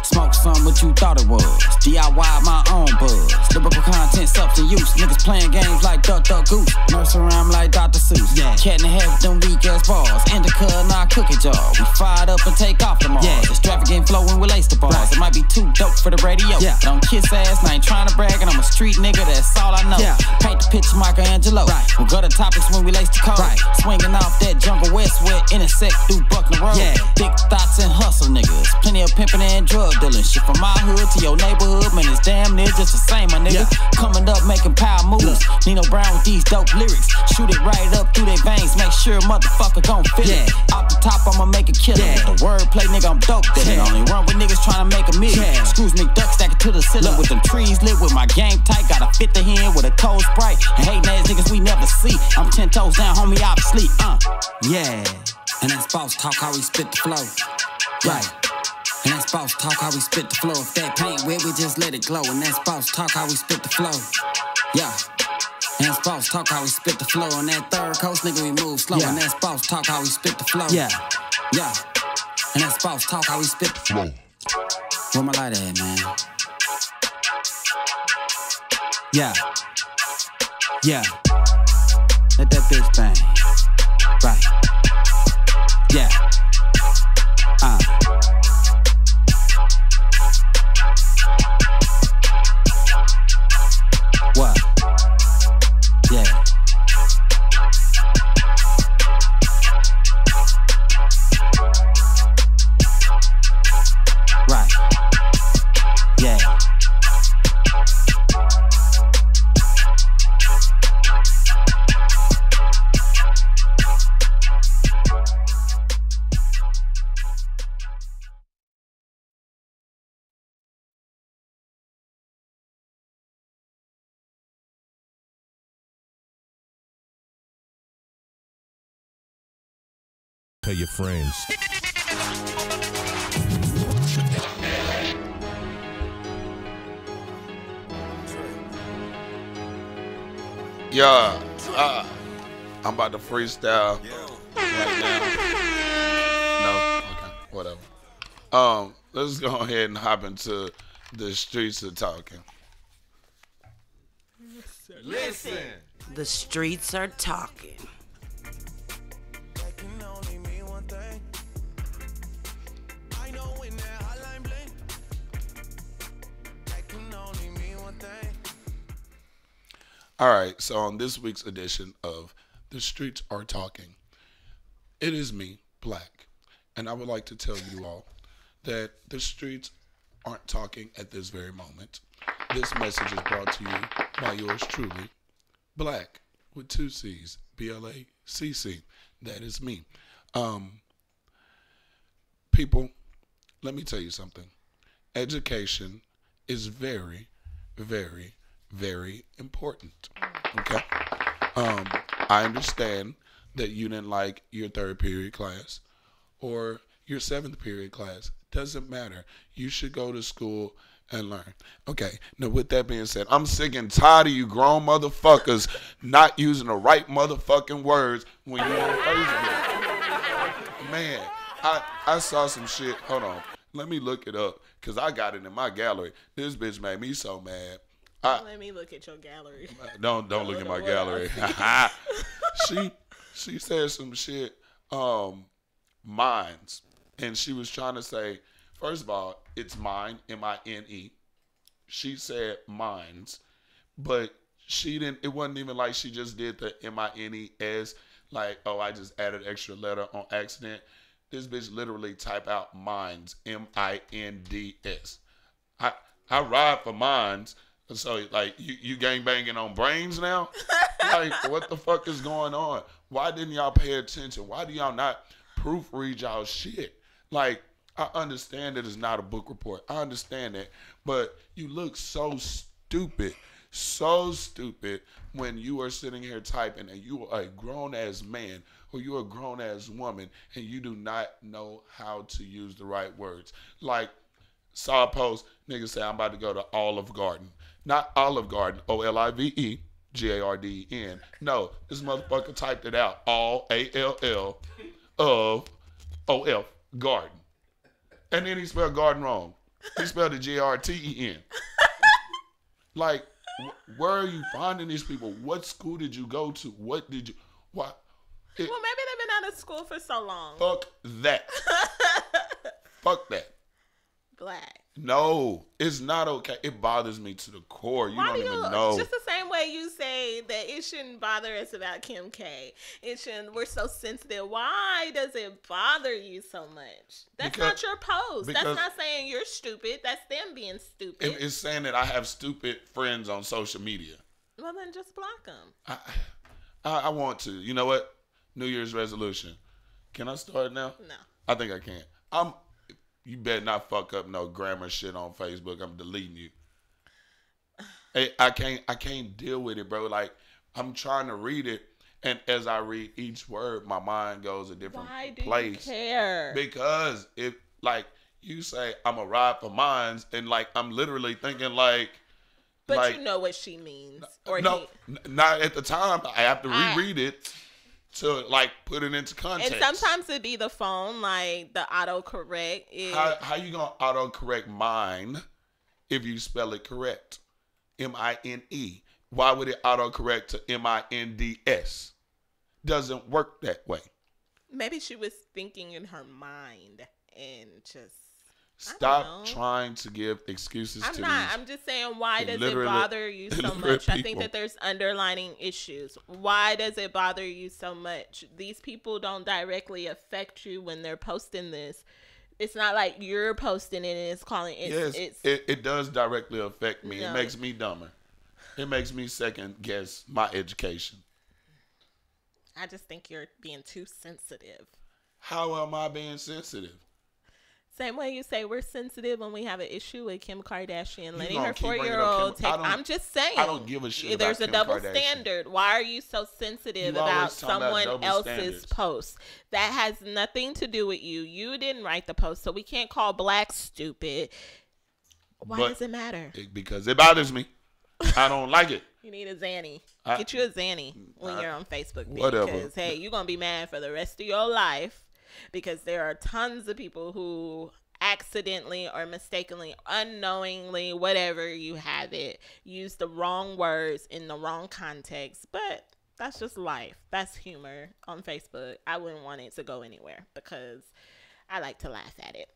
Smoke some what you thought it was. DIY my own buzz. Lyrical content, substance use. Niggas playing games like Duck Duck Goose. Nurse around like Dr. Seuss. Yeah. Cat and a half them weak ass bars. Indica and our cookie jar. We fired up and take off tomorrow. Yeah. This traffic ain't flowing with lace the bars. Right. It might be too dope for the radio. Yeah. But I'm kiss ass and I ain't trying to brag. And I'm a street nigga, that's all I know. Yeah. Paint the picture Michelangelo. Right. We got the topics when we lace the code. Right. Swinging off that jungle west where intersect through Buckner Road. Yeah. Thick thoughts and hustle niggas. Plenty of pimping and drug dealing. Shit from my hood to your neighborhood, man, it's damn near just the same, my nigga. Yeah. Coming up, making power moves. Nino Brown with these dope lyrics. Shoot it right up through their veins. Make sure motherfucker gon' feel it. Off the top, I'ma make it killer. With the wordplay, nigga, I'm dope. Then only run with niggas trying to make a million. Screws me duck stacking to the ceiling. With them trees lit with my game tight. Got a 50 hand with a cold Sprite. And hating ass niggas we never see. I'm 10 toes down, homie, obviously. Yeah. And that's boss talk how we spit the flow. Right. And that's boss talk how we spit the flow. If that paint wet, we just let it glow. And that's boss talk how we spit the flow. Yeah. And that's boss talk how we spit the flow. On that third coast, nigga, we move slow. Yeah. And that's boss talk how we spit the flow. Yeah. Yeah. And that's boss talk how we spit the flow. Where my light at, man? Yeah. Yeah. Let that bitch bang. Right. Yeah. What? Yeah. Right. Yeah. Tell your friends. Yeah, I'm about to freestyle right now. No, okay, whatever. Let's go ahead and hop into the streets of talking. Listen. The streets are talking. All right, so on this week's edition of The Streets Are Talking, it is me, Black, and I would like to tell you all that the streets aren't talking at this very moment. This message is brought to you by yours truly, Black, with 2 C's, B-L-A-C-C. That is me. People, let me tell you something. Education is very, very, very important. Okay? I understand that you didn't like your 3rd period class or your 7th period class. Doesn't matter. You should go to school and learn. Okay, now with that being said, I'm sick and tired of you grown motherfuckers not using the right motherfucking words when you're on Facebook. Man, I saw some shit. Hold on. Let me look it up because I got it in my gallery. This bitch made me so mad. Let me look at your gallery. Don't look at my gallery. She said some shit. Mines, and she was trying to say, first of all, it's mine, M-I-N-E. She said mines, but she didn't. It wasn't even like she just did the M-I-N-E-S. Like, oh, I just added an extra letter on accident. This bitch literally type out mines, M-I-N-D-S. I ride for mines. So, like, you gang banging on brains now? Like, what the fuck is going on? Why didn't y'all pay attention? Why do y'all not proofread y'all shit? Like, I understand that it's not a book report. I understand that. But you look so stupid when you are sitting here typing and you are a grown-ass man or you're a grown-ass woman and you do not know how to use the right words. Like, saw a post, niggas say, I'm about to go to Olive Garden. Not Olive Garden, Olivegarden. No, this motherfucker typed it out. All, A-L-L, of, O-F, garden. And then he spelled garden wrong. He spelled it G-R-T-E-N. Like, where are you finding these people? What school did you go to? What did you, what? Well, maybe they've been out of school for so long. Fuck that. Fuck that. Black. No, it's not okay. It bothers me to the core. You don't even know. Just the same way you say that it shouldn't bother us about Kim K. We're so sensitive. Why does it bother you so much? That's not your post. That's not saying you're stupid. That's them being stupid. It's saying that I have stupid friends on social media. Well, then just block them. I want to. You know what? New Year's resolution. Can I start now? No. I think I can. You better not fuck up no grammar shit on Facebook. I'm deleting you. Hey, I can't deal with it, bro. Like, I'm trying to read it, and as I read each word, my mind goes a different place. Why do you care? Because if, like, you say I'm a ride for mines, and like I'm literally thinking like. But like, you know what she means, or no, not at the time. I have to reread it. To like put it into context. And sometimes it be the phone, like the autocorrect. How you gonna autocorrect mine if you spell it correct? M-I-N-E. Why would it autocorrect to M-I-N-D-S? Doesn't work that way. Maybe she was thinking in her mind and just stop trying to give excuses to I'm just saying, why does it bother you so much? People. I think that there's underlining issues. Why does it bother you so much? These people don't directly affect you when they're posting this. It's not like you're posting it and it's calling it. It does directly affect me. No. It makes me dumber. It makes me second guess my education. I just think you're being too sensitive. How am I being sensitive? Same way you say we're sensitive when we have an issue with Kim Kardashian letting her 4-year-old take. I'm just saying. I don't give a shit. There's about a double Kardashian. Standard. Why are you so sensitive about someone else's post? That has nothing to do with you. You didn't write the post, so we can't call Black stupid. Why does it matter? Because it bothers me. I don't like it. You need a Zanny. Get you a Zanny when you're on Facebook. Whatever. Because, hey, you're going to be mad for the rest of your life. Because there are tons of people who accidentally or mistakenly, unknowingly, whatever you have it, use the wrong words in the wrong context. But that's just life. That's humor on Facebook. I wouldn't want it to go anywhere because I like to laugh at it.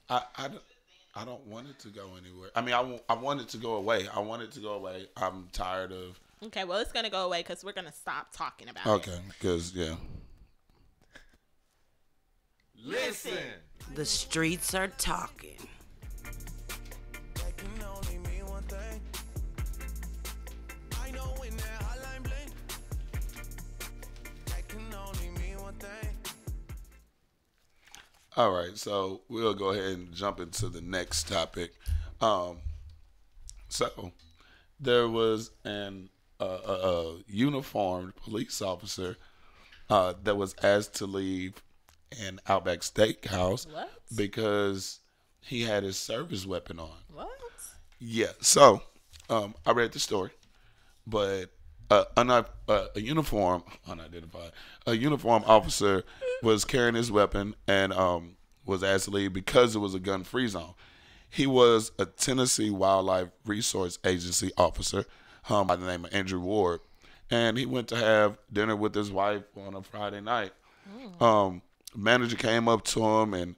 I don't want it to go anywhere. I mean, I want it to go away. I want it to go away. I'm tired of. Okay, well, it's going to go away because we're going to stop talking about it. Okay, because, yeah. Listen. The streets are talking. All right, so we'll go ahead and jump into the next topic. So there was a uniformed police officer that was asked to leave an Outback Steakhouse because he had his service weapon on. What? Yeah. So I read the story, but a uniformed officer was carrying his weapon and was asked to leave because it was a gun-free zone. He was a Tennessee Wildlife Resource Agency officer by the name of Andrew Ward, and he went to have dinner with his wife on a Friday night. Manager came up to him and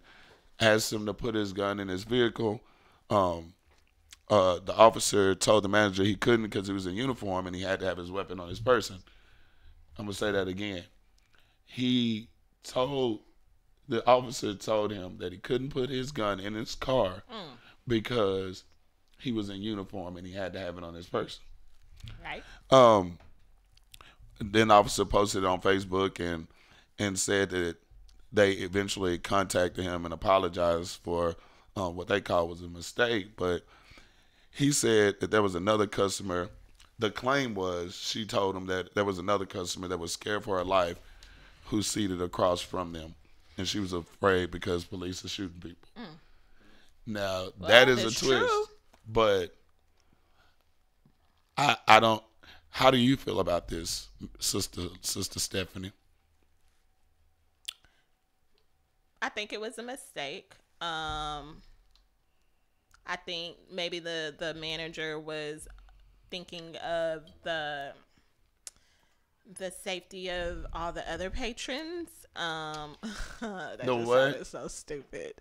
asked him to put his gun in his vehicle. The officer told the manager he couldn't because he was in uniform and he had to have his weapon on his person. I'm going to say that again. The officer told him that he couldn't put his gun in his car because he was in uniform and he had to have it on his person. Right. Then the officer posted it on Facebook and said that they eventually contacted him and apologized for what they call was a mistake. But he said that there was another customer. The claim was she told him that there was another customer that was scared for her life who's seated across from them. And she was afraid because police are shooting people. Now, that is a twist. True. But I don't. How do you feel about this, Sister Stephanie? I think it was a mistake. I think maybe the manager was thinking of the safety of all the other patrons. That the what? Is so stupid.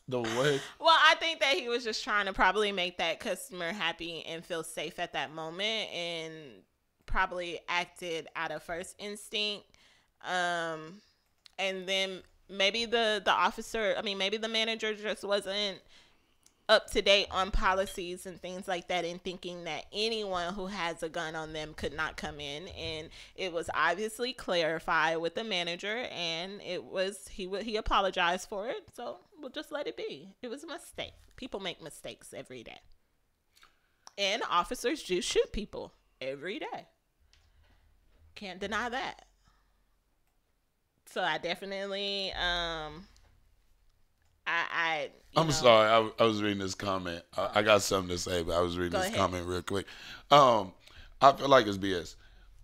The what? Well, I think that he was just trying to probably make that customer happy and feel safe at that moment, and probably acted out of first instinct. And then maybe the officer, maybe the manager just wasn't up to date on policies and things like that, and thinking that anyone who has a gun on them could not come in. And it was obviously clarified with the manager, and it was he apologized for it. So we'll just let it be. It was a mistake. People make mistakes every day, and officers do shoot people every day. Can't deny that. So I definitely I'm sorry. I was reading this comment. I got something to say, but I was reading this comment real quick. I feel like it's BS.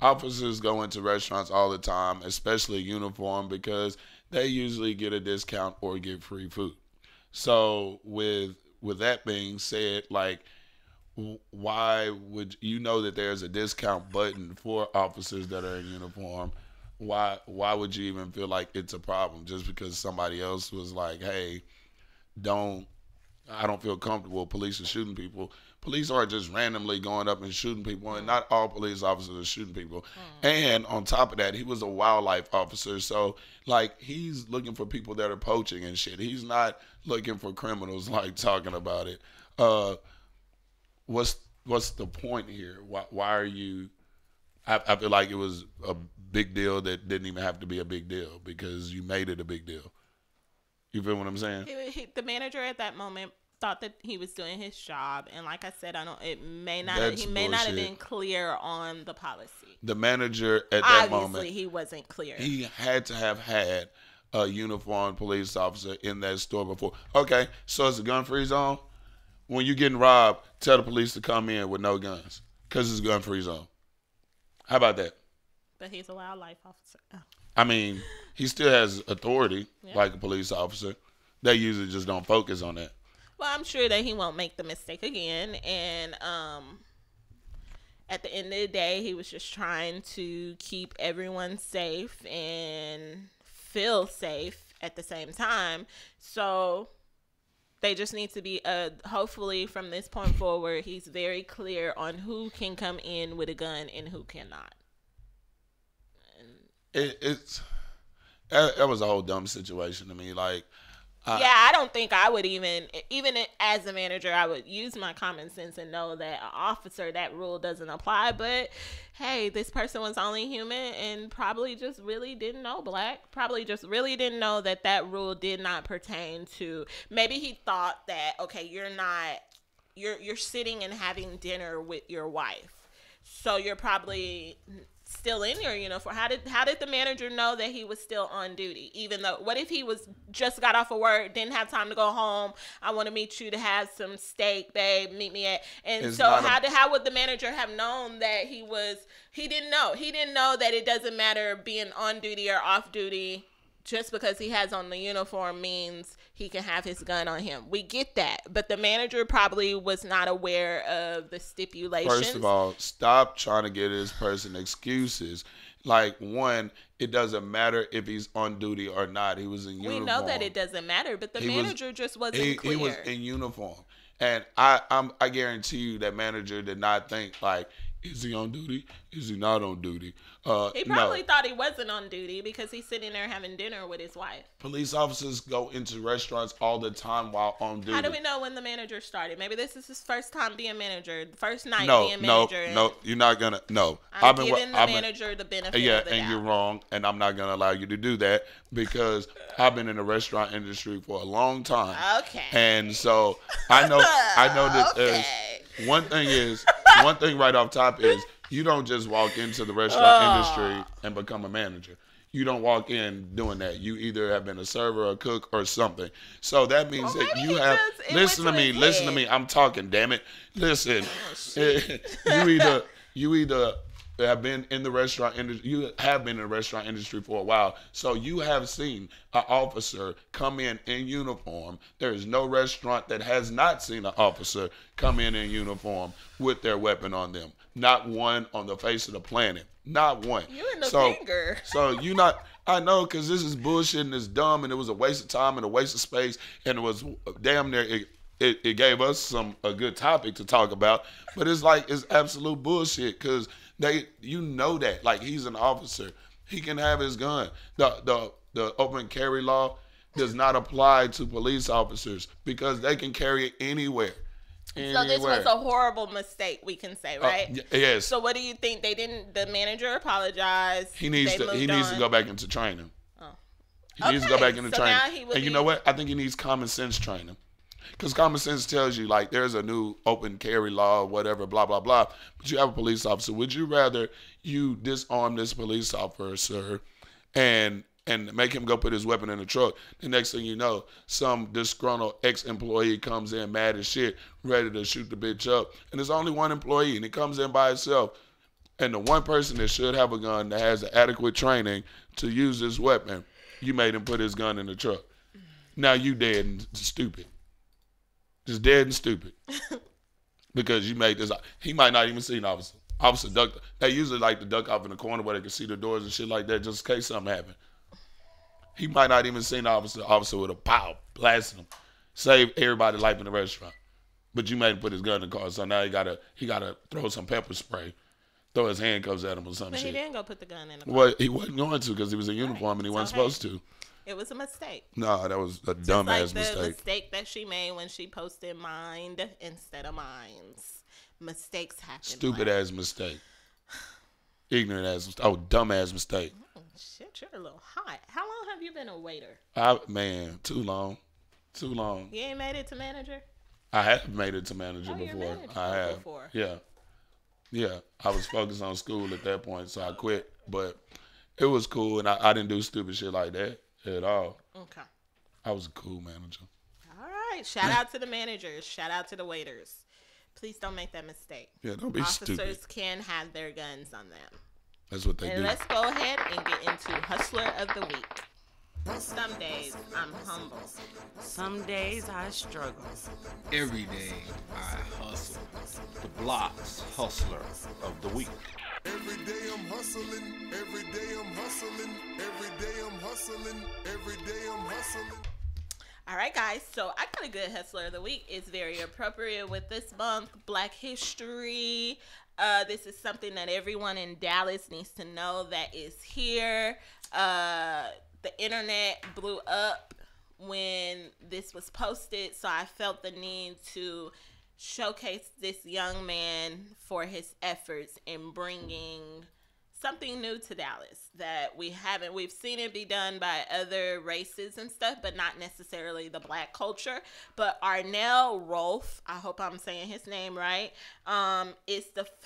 Officers go into restaurants all the time, especially uniform, because they usually get a discount or get free food. So with that being said, like, why would you know that there's a discount button for officers that are in uniform? Why would you even feel like it's a problem just because somebody else was like, hey, I don't feel comfortable. Police are shooting people. Police aren't just randomly going up and shooting people, and not all police officers are shooting people. And on top of that, he was a wildlife officer, so like he's looking for people that are poaching and shit. He's not looking for criminals like talking about it. What's the point here? Why are you? I feel like it was a big deal that didn't even have to be a big deal because you made it a big deal. You feel what I'm saying? The manager at that moment thought that he was doing his job, and like I said, he may not have been clear on the policy. The manager at that moment, obviously, he wasn't clear. He had to have had a uniformed police officer in that store before. Okay, so it's a gun-free zone. When you're getting robbed, tell the police to come in with no guns because it's a gun-free zone. How about that? But he's a wildlife officer. Oh. I mean, he still has authority like a police officer. They usually just don't focus on that. Well, I'm sure that he won't make the mistake again. And at the end of the day, he was just trying to keep everyone safe and feel safe at the same time. So they just need to be, hopefully from this point forward, he's very clear on who can come in with a gun and who cannot. That was a whole dumb situation to me. Like, I don't think I would even as a manager, I would use my common sense and know that an officer, that rule doesn't apply. But hey, this person was only human and probably just really didn't know Black. Probably just really didn't know that rule did not pertain to. Maybe he thought that, okay, you're sitting and having dinner with your wife, so you're probably still in your uniform. How did the manager know that he was still on duty? Even though, what if he was just got off of work, didn't have time to go home? I want to meet you to have some steak, babe. Meet me at. And so how would the manager have known that he didn't know? He didn't know that it doesn't matter being on duty or off duty. just because he has on the uniform means he can have his gun on him. We get that. But the manager probably was not aware of the stipulations. First of all, stop trying to get this person excuses. Like, one, it doesn't matter if he's on duty or not. He was in uniform. We know that it doesn't matter, but the manager just wasn't clear. He was in uniform. And I guarantee you that manager did not think, like, is he on duty? Is he not on duty? He probably thought he wasn't on duty because he's sitting there having dinner with his wife. Police officers go into restaurants all the time while on duty. How do we know when the manager started? Maybe this is his first time being manager, first night being manager. No, you're not gonna. No, I'm giving the manager the benefit of the doubt. And you're wrong, and I'm not gonna allow you to do that because I've been in the restaurant industry for a long time. Okay. And so I know that one thing right off top is you don't just walk into the restaurant industry and become a manager. You don't walk in doing that. You either have been a server, a cook, or something. So that means that you have. Listen to me. I'm talking. Damn it. Listen. You either have been in the restaurant industry. You have been in the restaurant industry for a while. So you have seen an officer come in uniform. There is no restaurant that has not seen an officer come in uniform with their weapon on them. Not one on the face of the planet. Not one. You in the finger. So you not. I know, because this is bullshit and it's dumb and it was a waste of time and a waste of space and it was damn near. It gave us a good topic to talk about, but it's like it's absolute bullshit because you know that, like, he's an officer, he can have his gun. The open carry law does not apply to police officers because they can carry it anywhere. So this was a horrible mistake, we can say, right? Yes. So what do you think? The manager apologized. He needs to go back into training. Oh. He needs to go back into training. And you know what? I think he needs common sense training. Because common sense tells you, like, there's a new open carry law, whatever, blah, blah, blah. But you have a police officer. Would you rather you disarm this police officer and make him go put his weapon in the truck? The next thing you know, some disgruntled ex-employee comes in mad as shit, ready to shoot the bitch up. And there's only one employee, and he comes in by himself. And the one person that should have a gun that has the adequate training to use this weapon, you made him put his gun in the truck. Now you dead and stupid. Just dead and stupid. Because you made this. He might not even see an officer. Officer ducked. They usually like to duck off in the corner where they can see the doors and shit like that just in case something happened. He might not even see an officer. Officer with a pow, blasting him. Save everybody's life in the restaurant. But you made him put his gun in the car, so now he gotta throw some pepper spray. Throw his handcuffs at him or some shit. But he didn't go put the gun in the car. Well, he wasn't going to because he was in uniform and he wasn't supposed to. It was a mistake. No, that was a dumbass mistake. The mistake that she made when she posted mind instead of minds. Mistakes happen. Stupid ass mistake. Ignorant ass mistake. Oh, dumb ass mistake. Shit, you're a little hot. How long have you been a waiter? Man, too long. Too long. You ain't made it to manager? I have made it to manager before. I have. Before. Yeah. Yeah. I was focused on school at that point, so I quit. But it was cool, and I didn't do stupid shit like that at all. Okay. I was a cool manager. All right. Shout out to the managers. Shout out to the waiters. Please don't make that mistake. Yeah, don't be stupid. Officers can have their guns on them. That's what they do. Let's go ahead and get into Hustler of the Week. Some days I'm humble. Some days I struggle. Every day I hustle. The Bloc's Hustler of the Week. Every day I'm hustling. Every day I'm hustling. Every day I'm hustling. Every day I'm hustling. All right, guys. So I got a good Hustler of the Week. It's very appropriate with this month, Black History. This is something that everyone in Dallas needs to know that is here. The internet blew up when this was posted, so I felt the need to showcase this young man for his efforts in bringing something new to Dallas that we've seen it be done by other races and stuff, but not necessarily the Black culture. But Arnell Rolfe, I hope I'm saying his name right,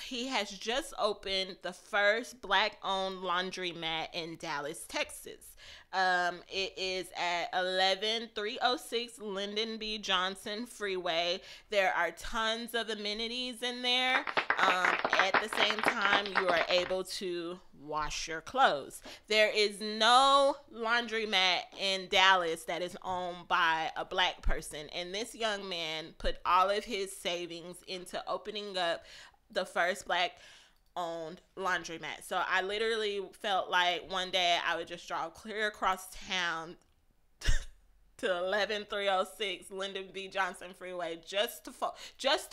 he has just opened the first Black-owned laundromat in Dallas, Texas. It is at 11306 Lyndon B. Johnson Freeway. There are tons of amenities in there. At the same time, you are able to wash your clothes. There is no laundromat in Dallas that is owned by a black person. And this young man put all of his savings into opening up the first black owned laundromat. So I literally felt like one day I would just drive clear across town to 11306 Lyndon B. Johnson Freeway just to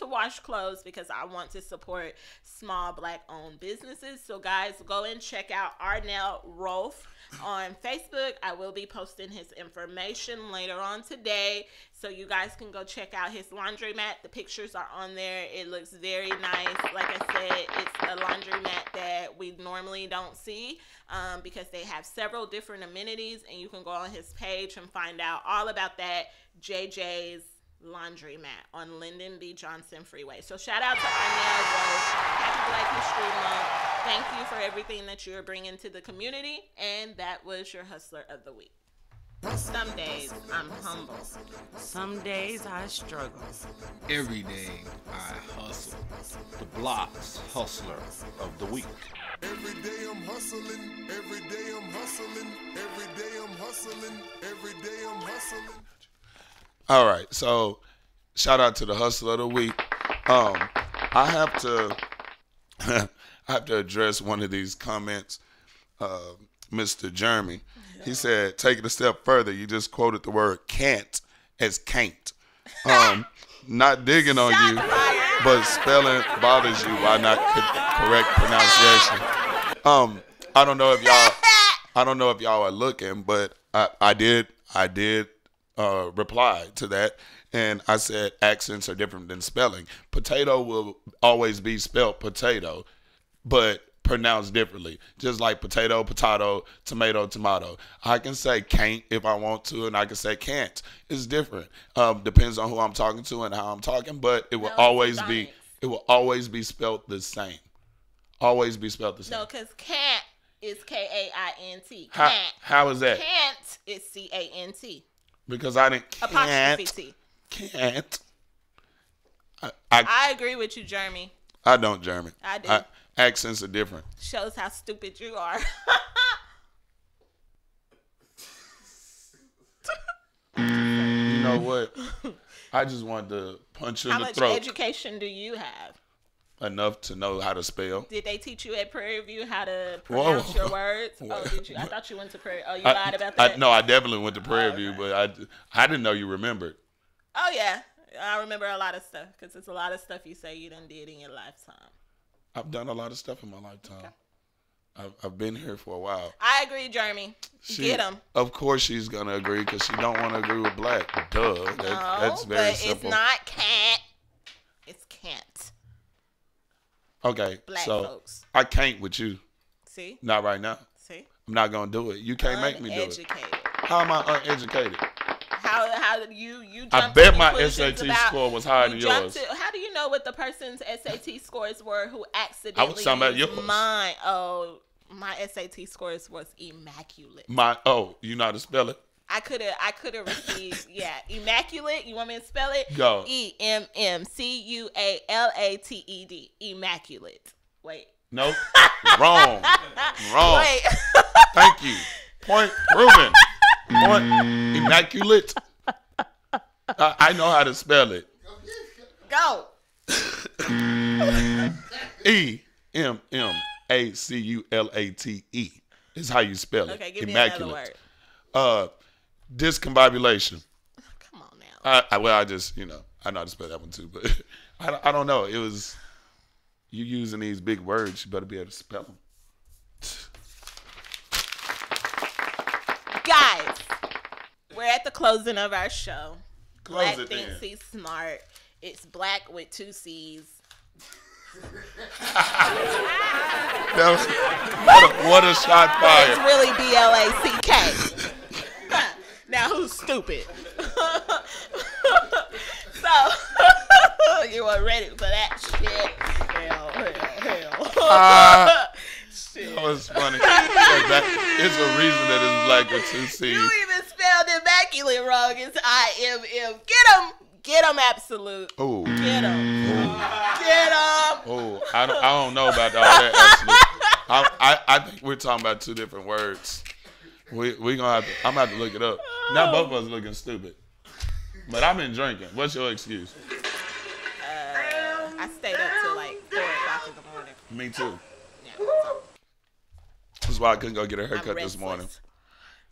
wash clothes, because I want to support small black owned businesses. So guys, go and check out Arnell Rolfe on Facebook. I will be posting his information later on today, so you guys can go check out his laundromat. The pictures are on there. It looks very nice. Like I said, it's a laundromat that we normally don't see, because they have several different amenities, and you can go on his page and find out all about that. JJ's Laundromat on Lyndon B. Johnson Freeway. So shout out to Arnell Rolfe. Happy Black History Month. Thank you for everything that you're bringing to the community. And that was your Hustler of the Week. Some days I'm humble. Some days I struggle. Every day I hustle. The Bloc's Hustler of the Week. Every day I'm hustling. Every day I'm hustling. Every day I'm hustling. Every day I'm hustling. All right, so shout out to the Hustler of the Week. I have to address one of these comments. Mr. Jeremy, he said, take it a step further. You just quoted the word can't as can't. Not digging on you, but spelling bothers you. Why not correct pronunciation? I don't know if y'all are looking, but I did reply to that, and I said accents are different than spelling. Potato will always be spelled potato, but pronounced differently. Just like potato, potato, tomato, tomato. I can say can't if I want to, and I can say can't. It's different. Depends on who I'm talking to and how I'm talking, but it will always be spelled the same. Always be spelled the same. No, because can't is K-A-I-N-T. How is that? Can't is C-A-N-T. Because I didn't can't. I agree with you, Jeremy. I don't, Jeremy. I do. Accents are different. Shows how stupid you are. You know what? I just wanted to punch you in the throat. How much education do you have? Enough to know how to spell. Did they teach you at Prairie View how to pronounce your words? Oh, did you? I thought you went to Prairie. Oh, you lied about that? No, I definitely went to Prairie View, but I didn't know you remembered. Oh, yeah. I remember a lot of stuff, because it's a lot of stuff you say you done did in your lifetime. I've done a lot of stuff in my lifetime. Okay. I've been here for a while. I agree, Jeremy. Get him. Of course she's going to agree, because she don't want to agree with Black. Duh. That's very simple. It's not can't. It's can't. Okay, Black so folks. I can't with you. See? Not right now. See? I'm not going to do it. You can't make me do it. Uneducated. How am I uneducated? How did you I bet my SAT score was higher than yours. How do you know what the person's SAT scores were who accidentally I was talking about yours. Mine. Oh, my SAT scores was immaculate. You know how to spell it? I could have received, immaculate. You want me to spell it? Go. EMMCUALATED. Immaculate. Wait. Nope. Wrong. Wait. Thank you. Point proven. Point immaculate. I know how to spell it. Go. EMMACULATE is how you spell it. Okay, give immaculate. me another word. Discombobulation. Come on now. I just, I know how to spell that one too, but I don't know. It was you using these big words. You better be able to spell them. Guys, we're at the closing of our show. Close Black it thinks then. he's smart. It's Black with 2 C's. What a shot fired. It's really BLACK. Now who's stupid? So you were ready for that shit. Hell. Shit. That was funny. It's a reason that it's Black with 2 C's. You even spelled immaculate wrong. It's IMM. Get him, Absolute. Oh. Get him. Oh, I don't know about all that, Absolute. I think we're talking about two different words. We gonna have to. I'm gonna have to look it up. Now both of us looking stupid. But I've been drinking. What's your excuse? I stayed up till like 4 o'clock in the morning. Me too. Yeah. That's why I couldn't go get a haircut this morning.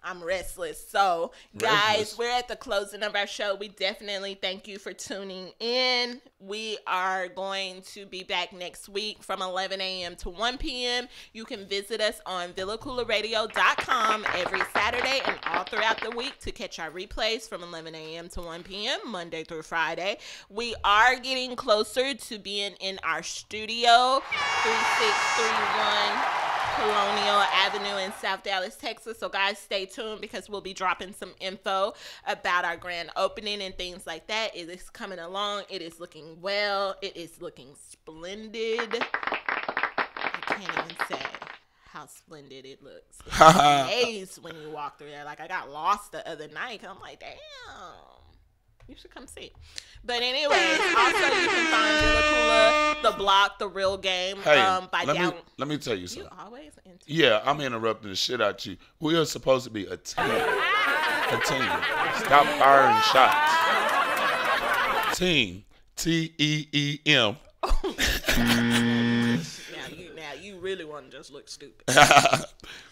I'm restless. So, guys, we're at the closing of our show. We definitely thank you for tuning in. We are going to be back next week from 11 a.m. to 1 p.m. You can visit us on VillaCoolaRadio.com every Saturday and all throughout the week to catch our replays from 11 a.m. to 1 p.m. Monday through Friday. We are getting closer to being in our studio, 3631 Colonial Avenue in South Dallas, Texas. So guys, stay tuned because we'll be dropping some info about our grand opening and things like that. It is coming along. It is looking well. It is looking splendid. I can't even say how splendid it looks. It's amazing when you walk through there. Like, I got lost the other night. I'm like, damn. You should come see. But anyways, also you can find Villa Koola, The Bloc, The Real Game. Hey, by let me tell you something. You always into Yeah, I'm interrupting the shit out you. We are supposed to be a team. A team. Stop firing shots. Team. T-E-E-M. Now you really want to just look stupid.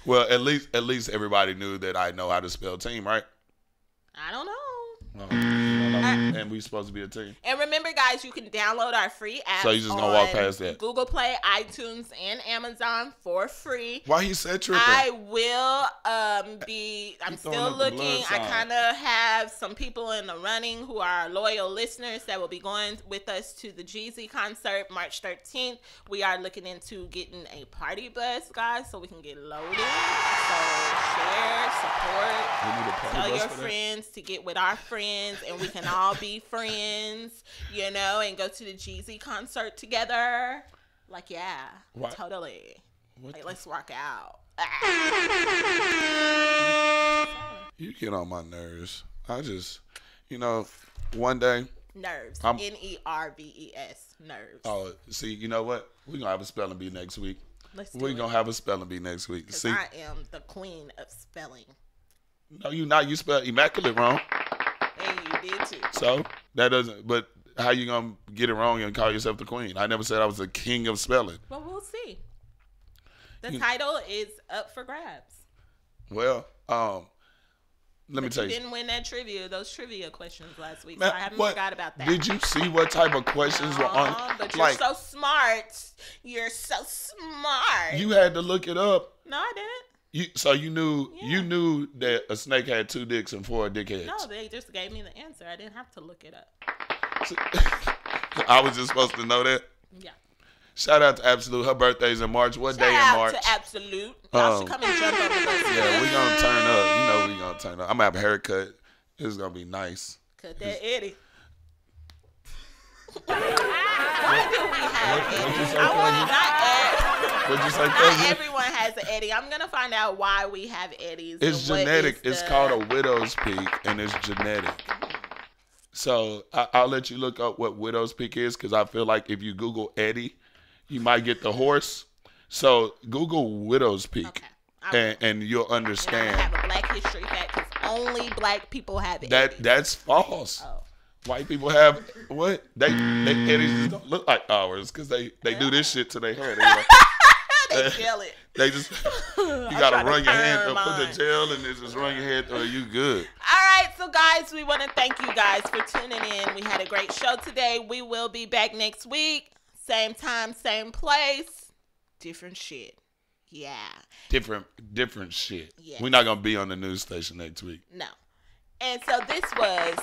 Well, at least everybody knew that I know how to spell team, right? I don't know. And we supposed to be a team. And remember, guys, you can download our free app. So you just gonna walk past that? Google Play, iTunes, and Amazon for free. Why he said tripping? I will I'm still looking. I kind of have some people in the running who are loyal listeners that will be going with us to the Jeezy concert March 13th. We are looking into getting a party bus, guys, so we can get loaded. So share, support, tell your friends to get with our friends, and we can all be friends, you know, and go to the Jeezy concert together. Like, yeah, totally. Like, let's rock out. You get on my nerves. I just, one day. Nerves. N-E-R-V-E-S. Nerves. Oh, see, you know what? We're going to have a spelling bee next week. We're going to have a spelling bee next week. See, I am the queen of spelling. No, you're not. You spelled immaculate wrong. And you did too. So, that doesn't, but how you going to get it wrong and call yourself the queen? I never said I was the king of spelling. Well, we'll see. The title is up for grabs. Well, let me tell you. You didn't win that those trivia questions last week, so I haven't forgot about that. Did you see what type of questions were on? But you're so smart. You're so smart. You had to look it up. No, I didn't. You knew that a snake had 2 dicks and 4 dickheads. No, they just gave me the answer. I didn't have to look it up. I was just supposed to know that? Yeah. Shout out to Absolute. Her birthday's in March. What day in March? Shout out to Absolute. Y'all should come and jump over those. Yeah, we going to turn up. You know we going to turn up. I'm going to have a haircut. It's going to be nice. Cut that Eddie. Why do we have Eddie? I want not Eddie. What'd you say, Not cousin? everyone has an Eddie. I'm going to find out why we have Eddies. It's genetic. It's called a widow's peak, and it's genetic. So I'll let you look up what widow's peak is, because I feel like if you Google Eddie, you might get the horse. So Google widow's peak, and you'll understand. And I have a Black history fact, because only Black people have Eddies. That's false. Oh. White people have what? They Eddies just don't look like ours, because they do this shit to their hair. They gel it. They just you gotta run your hand through, put the gel and then just run your head through. You good? All right, so guys, we want to thank you guys for tuning in. We had a great show today. We will be back next week, same time, same place, different shit. Yeah. Different shit. Yeah. We're not gonna be on the news station next week. No. And so this was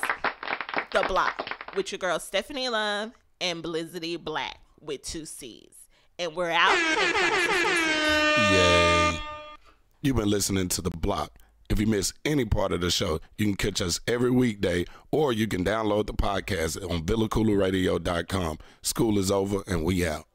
The Bloc with your girl Stefani Love and Blizzity Blacc with 2 C's. And we're out. Yay. You've been listening to The Bloc. If you miss any part of the show, you can catch us every weekday, or you can download the podcast on VillaCoolaRadio.com. School is over, and we out.